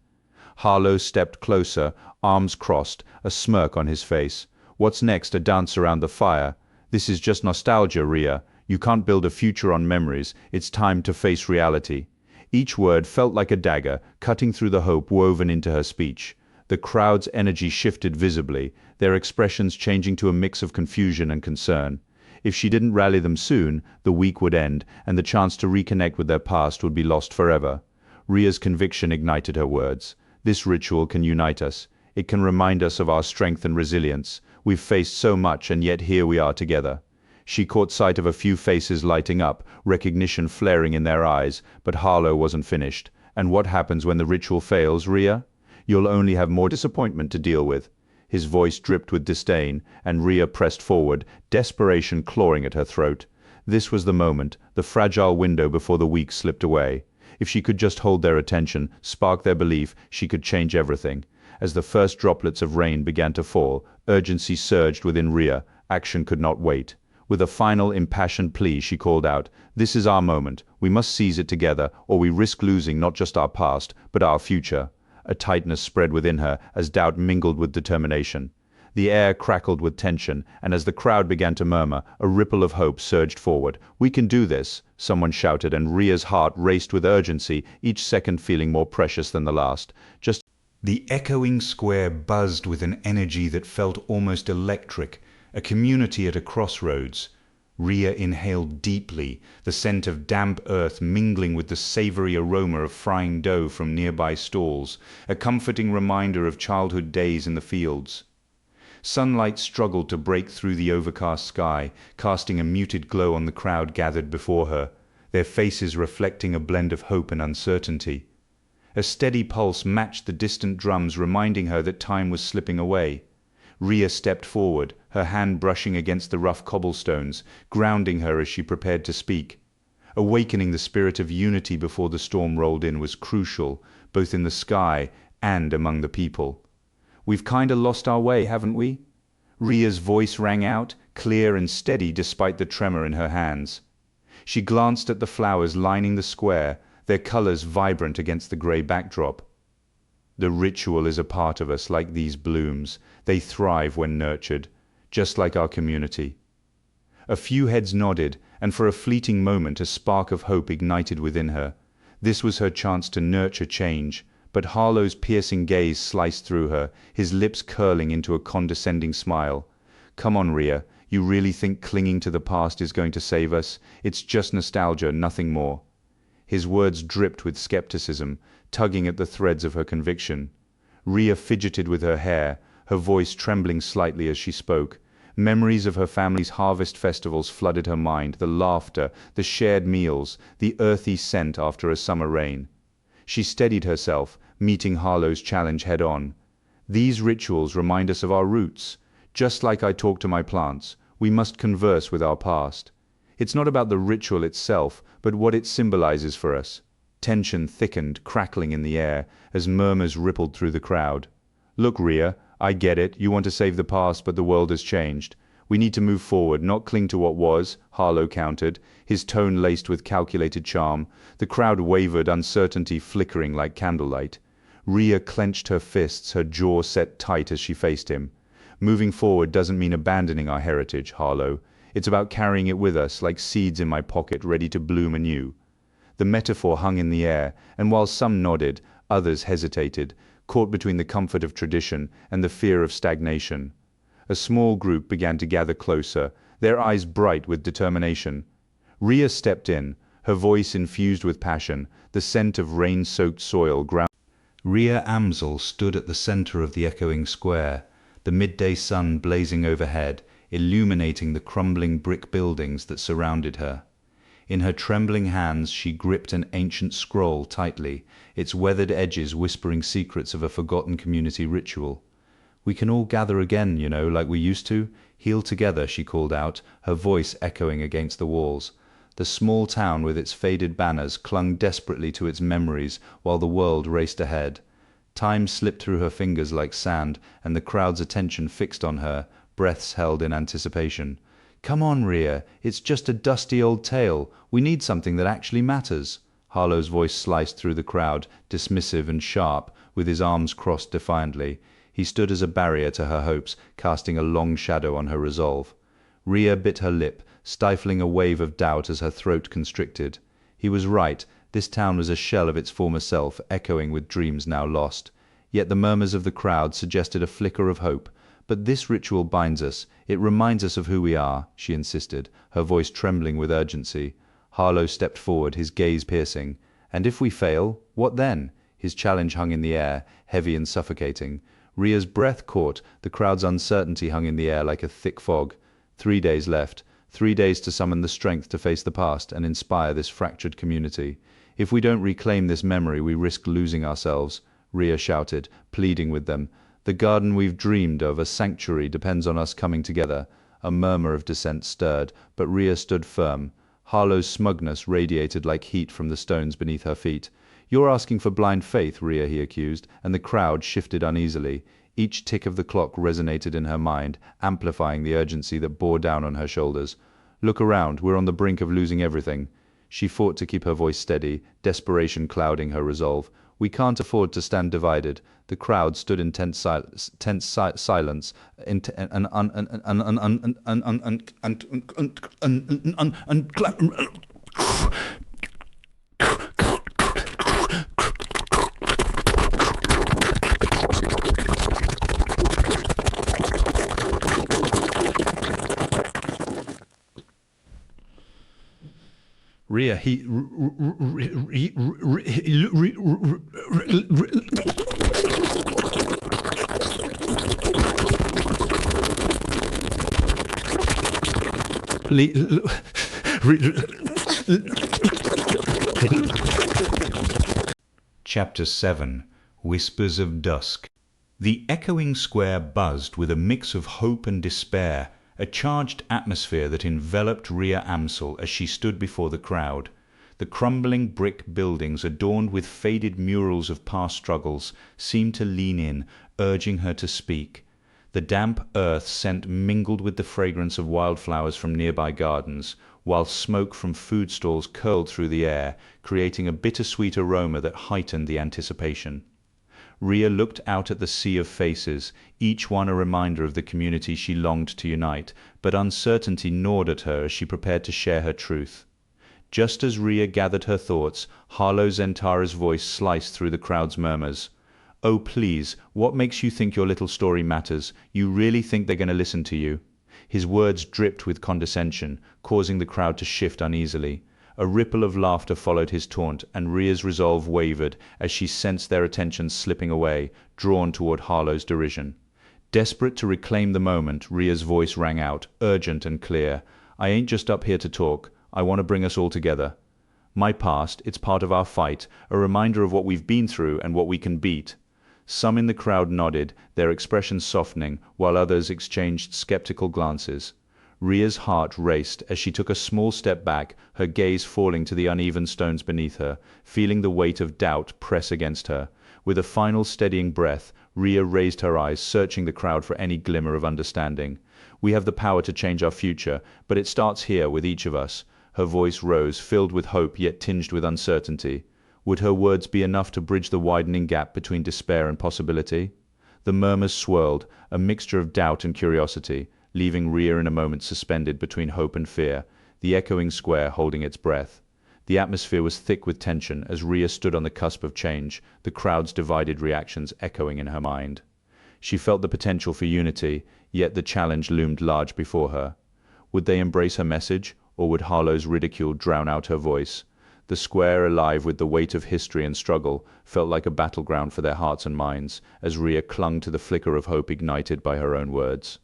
Harlow stepped closer, arms crossed, a smirk on his face. "What's next? A dance around the fire? This is just nostalgia, Rhea. You can't build a future on memories. It's time to face reality." Each word felt like a dagger, cutting through the hope woven into her speech. The crowd's energy shifted visibly, their expressions changing to a mix of confusion and concern. If she didn't rally them soon, the week would end, and the chance to reconnect with their past would be lost forever. Rhea's conviction ignited her words. "This ritual can unite us. It can remind us of our strength and resilience. We've faced so much, and yet here we are together." She caught sight of a few faces lighting up, recognition flaring in their eyes, but Harlow wasn't finished. "And what happens when the ritual fails, Rhea? You'll only have more disappointment to deal with." His voice dripped with disdain, and Rhea pressed forward, desperation clawing at her throat. This was the moment, the fragile window before the week slipped away. If she could just hold their attention, spark their belief, she could change everything. As the first droplets of rain began to fall, urgency surged within Rhea. Action could not wait. With a final impassioned plea, she called out, "This is our moment. We must seize it together, or we risk losing not just our past, but our future." A tightness spread within her as doubt mingled with determination. The air crackled with tension, and as the crowd began to murmur, a ripple of hope surged forward. "We can do this," someone shouted, and Ria's heart raced with urgency, each second feeling more precious than the last. Just The echoing square buzzed with an energy that felt almost electric, a community at a crossroads. Ria inhaled deeply, the scent of damp earth mingling with the savory aroma of frying dough from nearby stalls, a comforting reminder of childhood days in the fields. Sunlight struggled to break through the overcast sky, casting a muted glow on the crowd gathered before her, their faces reflecting a blend of hope and uncertainty. A steady pulse matched the distant drums, reminding her that time was slipping away. Ria stepped forward, her hand brushing against the rough cobblestones, grounding her as she prepared to speak. Awakening the spirit of unity before the storm rolled in was crucial, both in the sky and among the people. "We've kinda lost our way, haven't we?" Ria's voice rang out, clear and steady despite the tremor in her hands. She glanced at the flowers lining the square, their colors vibrant against the gray backdrop. "The ritual is a part of us, like these blooms. They thrive when nurtured, just like our community." A few heads nodded, and for a fleeting moment a spark of hope ignited within her. This was her chance to nurture change, but Harlow's piercing gaze sliced through her, his lips curling into a condescending smile. "Come on, Ria, you really think clinging to the past is going to save us? It's just nostalgia, nothing more." His words dripped with skepticism, tugging at the threads of her conviction. Ria fidgeted with her hair, her voice trembling slightly as she spoke. Memories of her family's harvest festivals flooded her mind, the laughter, the shared meals, the earthy scent after a summer rain. She steadied herself, meeting Harlow's challenge head-on. "These rituals remind us of our roots. Just like I talk to my plants, we must converse with our past. It's not about the ritual itself, but what it symbolizes for us." Tension thickened, crackling in the air, as murmurs rippled through the crowd. "Look, Ria, I get it. You want to save the past, but the world has changed. We need to move forward, not cling to what was," Harlow countered, his tone laced with calculated charm. The crowd wavered, uncertainty flickering like candlelight. Ria clenched her fists, her jaw set tight as she faced him. "Moving forward doesn't mean abandoning our heritage, Harlow. It's about carrying it with us, like seeds in my pocket, ready to bloom anew." The metaphor hung in the air, and while some nodded, others hesitated, caught between the comfort of tradition and the fear of stagnation. A small group began to gather closer, their eyes bright with determination. Ria stepped in, her voice infused with passion, the scent of rain-soaked soil ground. Ria Amsel stood at the center of the echoing square, the midday sun blazing overhead, illuminating the crumbling brick buildings that surrounded her. In her trembling hands she gripped an ancient scroll tightly, its weathered edges whispering secrets of a forgotten community ritual. "We can all gather again, you know, like we used to. Heal together," she called out, her voice echoing against the walls. The small town with its faded banners clung desperately to its memories while the world raced ahead. Time slipped through her fingers like sand, and the crowd's attention fixed on her, breaths held in anticipation. "Come on, Ria, it's just a dusty old tale. We need something that actually matters." Harlow's voice sliced through the crowd, dismissive and sharp, with his arms crossed defiantly. He stood as a barrier to her hopes, casting a long shadow on her resolve. Ria bit her lip, stifling a wave of doubt as her throat constricted. He was right, this town was a shell of its former self, echoing with dreams now lost. Yet the murmurs of the crowd suggested a flicker of hope. "But this ritual binds us. It reminds us of who we are," she insisted, her voice trembling with urgency. Harlow stepped forward, his gaze piercing. "And if we fail, what then?" His challenge hung in the air, heavy and suffocating. Ria's breath caught, the crowd's uncertainty hung in the air like a thick fog. 3 days left, 3 days to summon the strength to face the past and inspire this fractured community. "If we don't reclaim this memory, we risk losing ourselves," Ria shouted, pleading with them. "The garden we've dreamed of, a sanctuary, depends on us coming together." A murmur of dissent stirred, but Ria stood firm. Harlow's smugness radiated like heat from the stones beneath her feet. "You're asking for blind faith, Ria," he accused, and the crowd shifted uneasily. Each tick of the clock resonated in her mind, amplifying the urgency that bore down on her shoulders. "Look around, we're on the brink of losing everything." She fought to keep her voice steady, desperation clouding her resolve. "We can't afford to stand divided." The crowd stood in tense silence. Rhea, Chapter 7. Whispers of Dusk. The echoing square buzzed with a mix of hope and despair, a charged atmosphere that enveloped Rhea Amsel as she stood before the crowd. The crumbling brick buildings, adorned with faded murals of past struggles, seemed to lean in, urging her to speak. The damp earth scent mingled with the fragrance of wildflowers from nearby gardens, while smoke from food stalls curled through the air, creating a bittersweet aroma that heightened the anticipation. Rhea looked out at the sea of faces, each one a reminder of the community she longed to unite, but uncertainty gnawed at her as she prepared to share her truth. Just as Rhea gathered her thoughts, Harlow Zentara's voice sliced through the crowd's murmurs. "Oh, please, what makes you think your little story matters? You really think they're going to listen to you?" His words dripped with condescension, causing the crowd to shift uneasily. A ripple of laughter followed his taunt, and Rhea's resolve wavered as she sensed their attention slipping away, drawn toward Harlow's derision. Desperate to reclaim the moment, Rhea's voice rang out, urgent and clear. "I ain't just up here to talk. I want to bring us all together. My past, it's part of our fight, a reminder of what we've been through and what we can beat." Some in the crowd nodded, their expressions softening, while others exchanged skeptical glances. Rhea's heart raced as she took a small step back, her gaze falling to the uneven stones beneath her, feeling the weight of doubt press against her. With a final steadying breath, Rhea raised her eyes, searching the crowd for any glimmer of understanding. "We have the power to change our future, but it starts here with each of us." Her voice rose, filled with hope yet tinged with uncertainty. Would her words be enough to bridge the widening gap between despair and possibility? The murmurs swirled, a mixture of doubt and curiosity, leaving Rhea in a moment suspended between hope and fear, the echoing square holding its breath. The atmosphere was thick with tension as Rhea stood on the cusp of change, the crowd's divided reactions echoing in her mind. She felt the potential for unity, yet the challenge loomed large before her. Would they embrace her message, or would Harlow's ridicule drown out her voice? The square, alive with the weight of history and struggle, felt like a battleground for their hearts and minds, as Rhea clung to the flicker of hope ignited by her own words.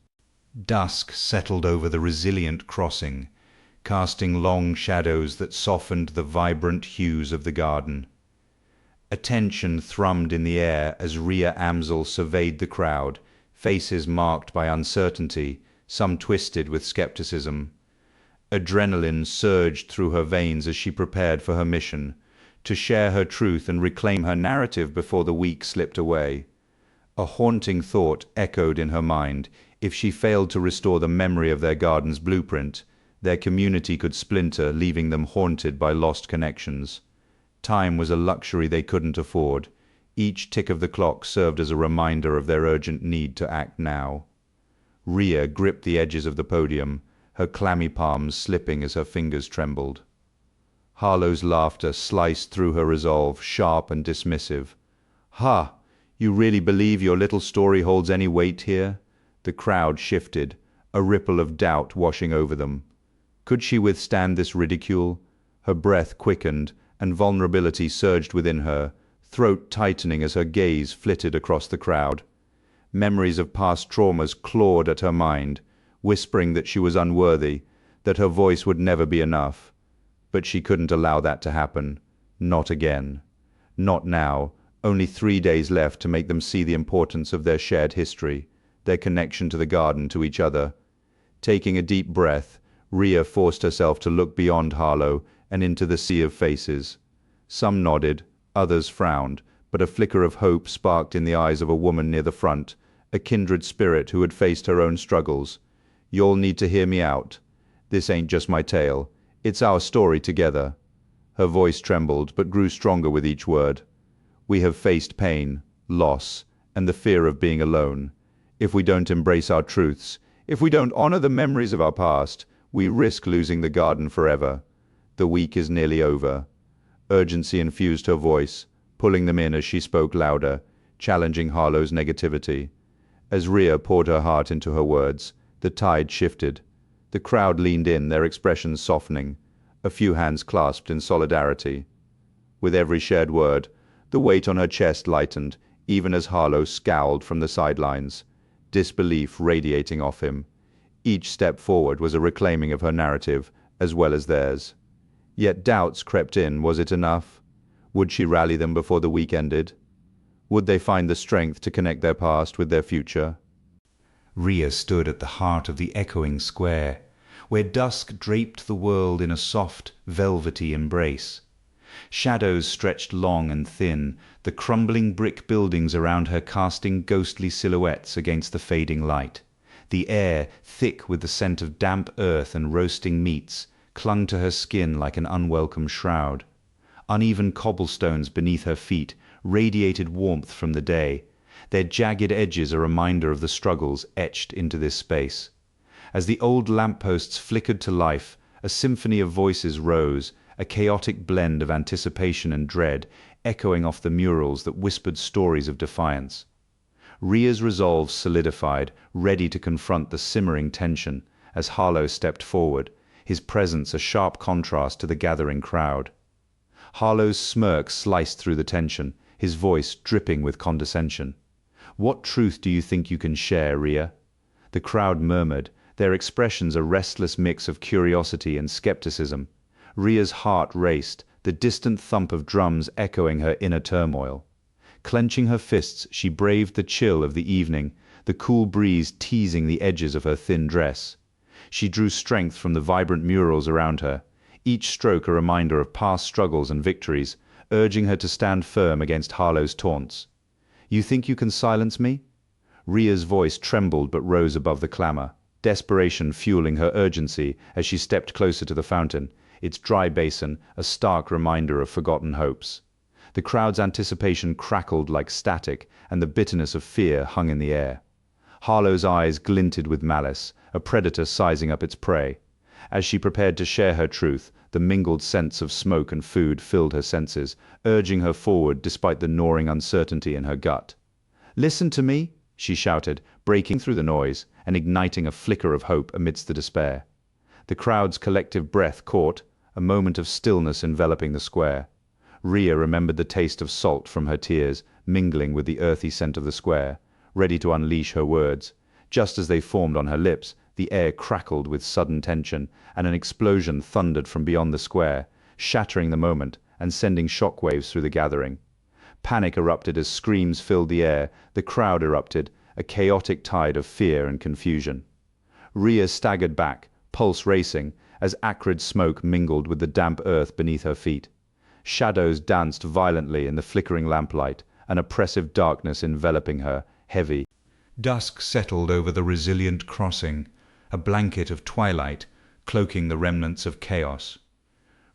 Dusk settled over the resilient crossing, casting long shadows that softened the vibrant hues of the garden. Attention thrummed in the air as Rhea Amsel surveyed the crowd, faces marked by uncertainty, some twisted with skepticism. Adrenaline surged through her veins as she prepared for her mission, to share her truth and reclaim her narrative before the week slipped away. A haunting thought echoed in her mind. If she failed to restore the memory of their garden's blueprint, their community could splinter, leaving them haunted by lost connections. Time was a luxury they couldn't afford. Each tick of the clock served as a reminder of their urgent need to act now. Rhea gripped the edges of the podium, her clammy palms slipping as her fingers trembled. Harlow's laughter sliced through her resolve, sharp and dismissive. "Ha! You really believe your little story holds any weight here?" The crowd shifted, a ripple of doubt washing over them. Could she withstand this ridicule? Her breath quickened, and vulnerability surged within her, throat tightening as her gaze flitted across the crowd. Memories of past traumas clawed at her mind, whispering that she was unworthy, that her voice would never be enough. But she couldn't allow that to happen. Not again. Not now. Only 3 days left to make them see the importance of their shared history, their connection to the garden, to each other. Taking a deep breath, Rhea forced herself to look beyond Harlow and into the sea of faces. Some nodded, others frowned, but a flicker of hope sparked in the eyes of a woman near the front, a kindred spirit who had faced her own struggles. "You'll need to hear me out. This ain't just my tale. It's our story together." Her voice trembled, but grew stronger with each word. We have faced pain, loss, and the fear of being alone. If we don't embrace our truths, if we don't honor the memories of our past, we risk losing the garden forever. The week is nearly over. Urgency infused her voice, pulling them in as she spoke louder, challenging Harlow's negativity. As Rhea poured her heart into her words, the tide shifted. The crowd leaned in, their expressions softening. A few hands clasped in solidarity. With every shared word, the weight on her chest lightened, even as Harlow scowled from the sidelines, disbelief radiating off him. Each step forward was a reclaiming of her narrative, as well as theirs. Yet doubts crept in. Was it enough? Would she rally them before the week ended? Would they find the strength to connect their past with their future? Rhea stood at the heart of the echoing square, where dusk draped the world in a soft, velvety embrace. Shadows stretched long and thin, the crumbling brick buildings around her casting ghostly silhouettes against the fading light. The air, thick with the scent of damp earth and roasting meats, clung to her skin like an unwelcome shroud. Uneven cobblestones beneath her feet radiated warmth from the day, their jagged edges a reminder of the struggles etched into this space. As the old lampposts flickered to life, a symphony of voices rose, a chaotic blend of anticipation and dread, echoing off the murals that whispered stories of defiance. Rhea's resolve solidified, ready to confront the simmering tension, as Harlow stepped forward, his presence a sharp contrast to the gathering crowd. Harlow's smirk sliced through the tension, his voice dripping with condescension. "What truth do you think you can share, Rhea?" The crowd murmured, their expressions a restless mix of curiosity and skepticism. Rhea's heart raced, the distant thump of drums echoing her inner turmoil. Clenching her fists, she braved the chill of the evening, the cool breeze teasing the edges of her thin dress. She drew strength from the vibrant murals around her, each stroke a reminder of past struggles and victories, urging her to stand firm against Harlow's taunts. "You think you can silence me?" Rhea's voice trembled but rose above the clamor, desperation fueling her urgency as she stepped closer to the fountain, its dry basin a stark reminder of forgotten hopes. The crowd's anticipation crackled like static, and the bitterness of fear hung in the air. Harlow's eyes glinted with malice, a predator sizing up its prey. As she prepared to share her truth, the mingled scents of smoke and food filled her senses, urging her forward despite the gnawing uncertainty in her gut. "Listen to me," she shouted, breaking through the noise and igniting a flicker of hope amidst the despair. The crowd's collective breath caught, a moment of stillness enveloping the square. Rhea remembered the taste of salt from her tears, mingling with the earthy scent of the square, ready to unleash her words. Just as they formed on her lips, the air crackled with sudden tension, and an explosion thundered from beyond the square, shattering the moment and sending shockwaves through the gathering. Panic erupted as screams filled the air, the crowd erupted, a chaotic tide of fear and confusion. Rhea staggered back, pulse racing, as acrid smoke mingled with the damp earth beneath her feet. Shadows danced violently in the flickering lamplight, an oppressive darkness enveloping her, heavy. Dusk settled over the resilient crossing, a blanket of twilight, cloaking the remnants of chaos.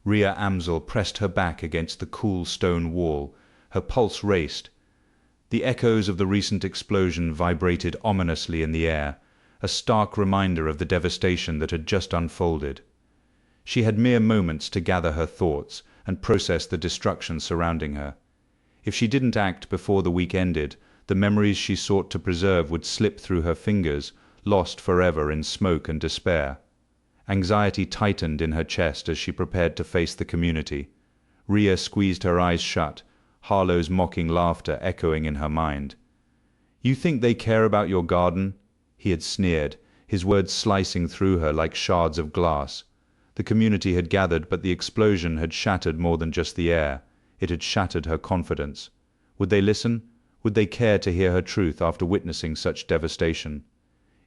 Rhea Amsel pressed her back against the cool stone wall, her pulse raced. The echoes of the recent explosion vibrated ominously in the air, a stark reminder of the devastation that had just unfolded. She had mere moments to gather her thoughts and process the destruction surrounding her. If she didn't act before the week ended, the memories she sought to preserve would slip through her fingers, lost forever in smoke and despair. Anxiety tightened in her chest as she prepared to face the community. Rhea squeezed her eyes shut, Harlow's mocking laughter echoing in her mind. "You think they care about your garden?" He had sneered, his words slicing through her like shards of glass. The community had gathered, but the explosion had shattered more than just the air. It had shattered her confidence. Would they listen? Would they care to hear her truth after witnessing such devastation?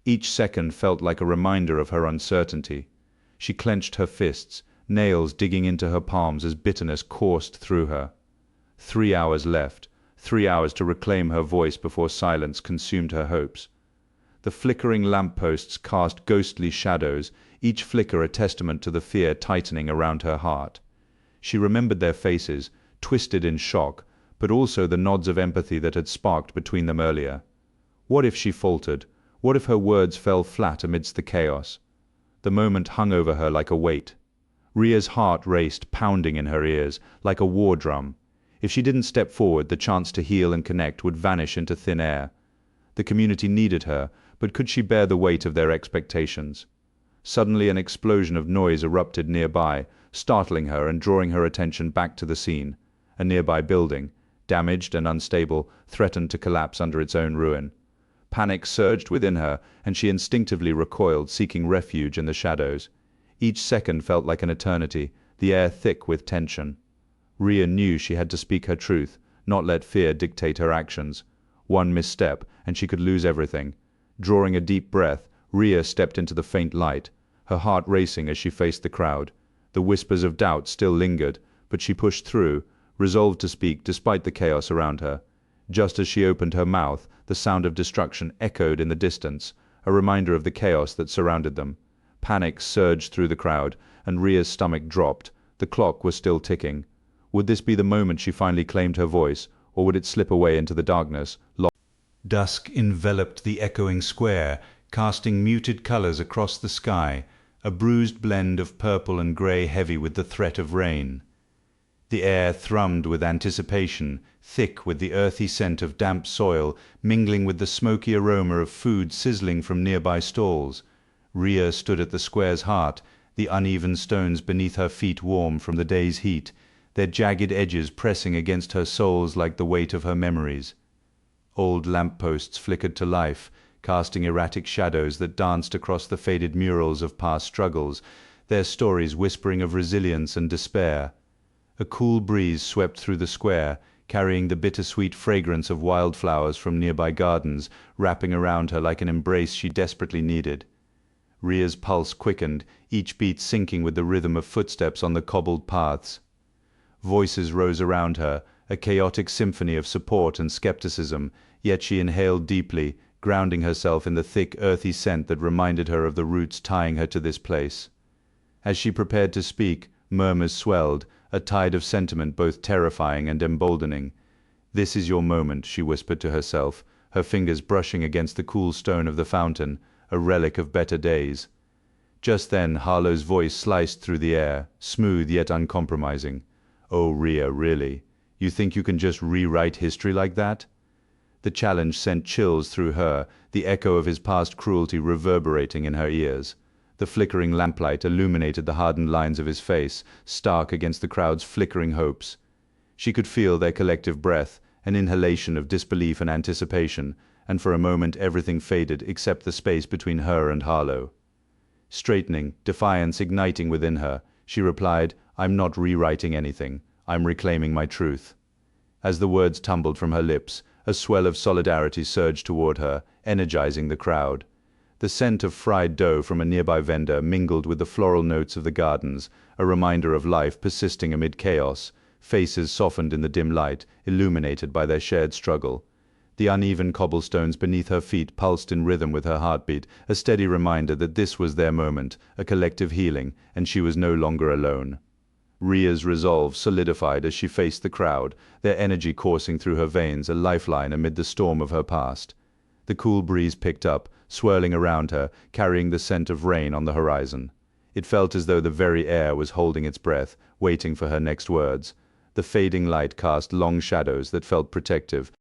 Each second felt like a reminder of her uncertainty. She clenched her fists, nails digging into her palms as bitterness coursed through her. 3 hours left, 3 hours to reclaim her voice before silence consumed her hopes. The flickering lampposts cast ghostly shadows, each flicker a testament to the fear tightening around her heart. She remembered their faces, twisted in shock, but also the nods of empathy that had sparked between them earlier. What if she faltered? What if her words fell flat amidst the chaos? The moment hung over her like a weight. Ria's heart raced, pounding in her ears, like a war drum. If she didn't step forward, the chance to heal and connect would vanish into thin air. The community needed her, but could she bear the weight of their expectations? Suddenly an explosion of noise erupted nearby, startling her and drawing her attention back to the scene. A nearby building, damaged and unstable, threatened to collapse under its own ruin. Panic surged within her, and she instinctively recoiled, seeking refuge in the shadows. Each second felt like an eternity, the air thick with tension. Ria knew she had to speak her truth, not let fear dictate her actions. One misstep, and she could lose everything. Drawing a deep breath, Ria stepped into the faint light, her heart racing as she faced the crowd. The whispers of doubt still lingered, but she pushed through, resolved to speak despite the chaos around her. Just as she opened her mouth, the sound of destruction echoed in the distance, a reminder of the chaos that surrounded them. Panic surged through the crowd, and Ria's stomach dropped. The clock was still ticking. Would this be the moment she finally claimed her voice, or would it slip away into the darkness? Dusk enveloped the echoing square, casting muted colors across the sky, a bruised blend of purple and gray heavy with the threat of rain. The air thrummed with anticipation, thick with the earthy scent of damp soil, mingling with the smoky aroma of food sizzling from nearby stalls. Ria stood at the square's heart, the uneven stones beneath her feet warm from the day's heat, their jagged edges pressing against her soles like the weight of her memories. Old lampposts flickered to life, casting erratic shadows that danced across the faded murals of past struggles, their stories whispering of resilience and despair. A cool breeze swept through the square, carrying the bittersweet fragrance of wildflowers from nearby gardens, wrapping around her like an embrace she desperately needed. Ria's pulse quickened, each beat syncing with the rhythm of footsteps on the cobbled paths. Voices rose around her, a chaotic symphony of support and skepticism, yet she inhaled deeply, grounding herself in the thick, earthy scent that reminded her of the roots tying her to this place. As she prepared to speak, murmurs swelled, a tide of sentiment both terrifying and emboldening. "This is your moment," she whispered to herself, her fingers brushing against the cool stone of the fountain, a relic of better days. Just then Harlow's voice sliced through the air, smooth yet uncompromising. "Oh, Ria, really? You think you can just rewrite history like that?" The challenge sent chills through her, the echo of his past cruelty reverberating in her ears. The flickering lamplight illuminated the hardened lines of his face, stark against the crowd's flickering hopes. She could feel their collective breath, an inhalation of disbelief and anticipation, and for a moment everything faded except the space between her and Harlow. Straightening, defiance igniting within her, she replied, "I'm not rewriting anything. I'm reclaiming my truth." As the words tumbled from her lips, a swell of solidarity surged toward her, energizing the crowd. The scent of fried dough from a nearby vendor mingled with the floral notes of the gardens, a reminder of life persisting amid chaos. Faces softened in the dim light, illuminated by their shared struggle. The uneven cobblestones beneath her feet pulsed in rhythm with her heartbeat, a steady reminder that this was their moment, a collective healing, and she was no longer alone. Ria's resolve solidified as she faced the crowd, their energy coursing through her veins, a lifeline amid the storm of her past. The cool breeze picked up, swirling around her, carrying the scent of rain on the horizon. It felt as though the very air was holding its breath, waiting for her next words. The fading light cast long shadows that felt protective,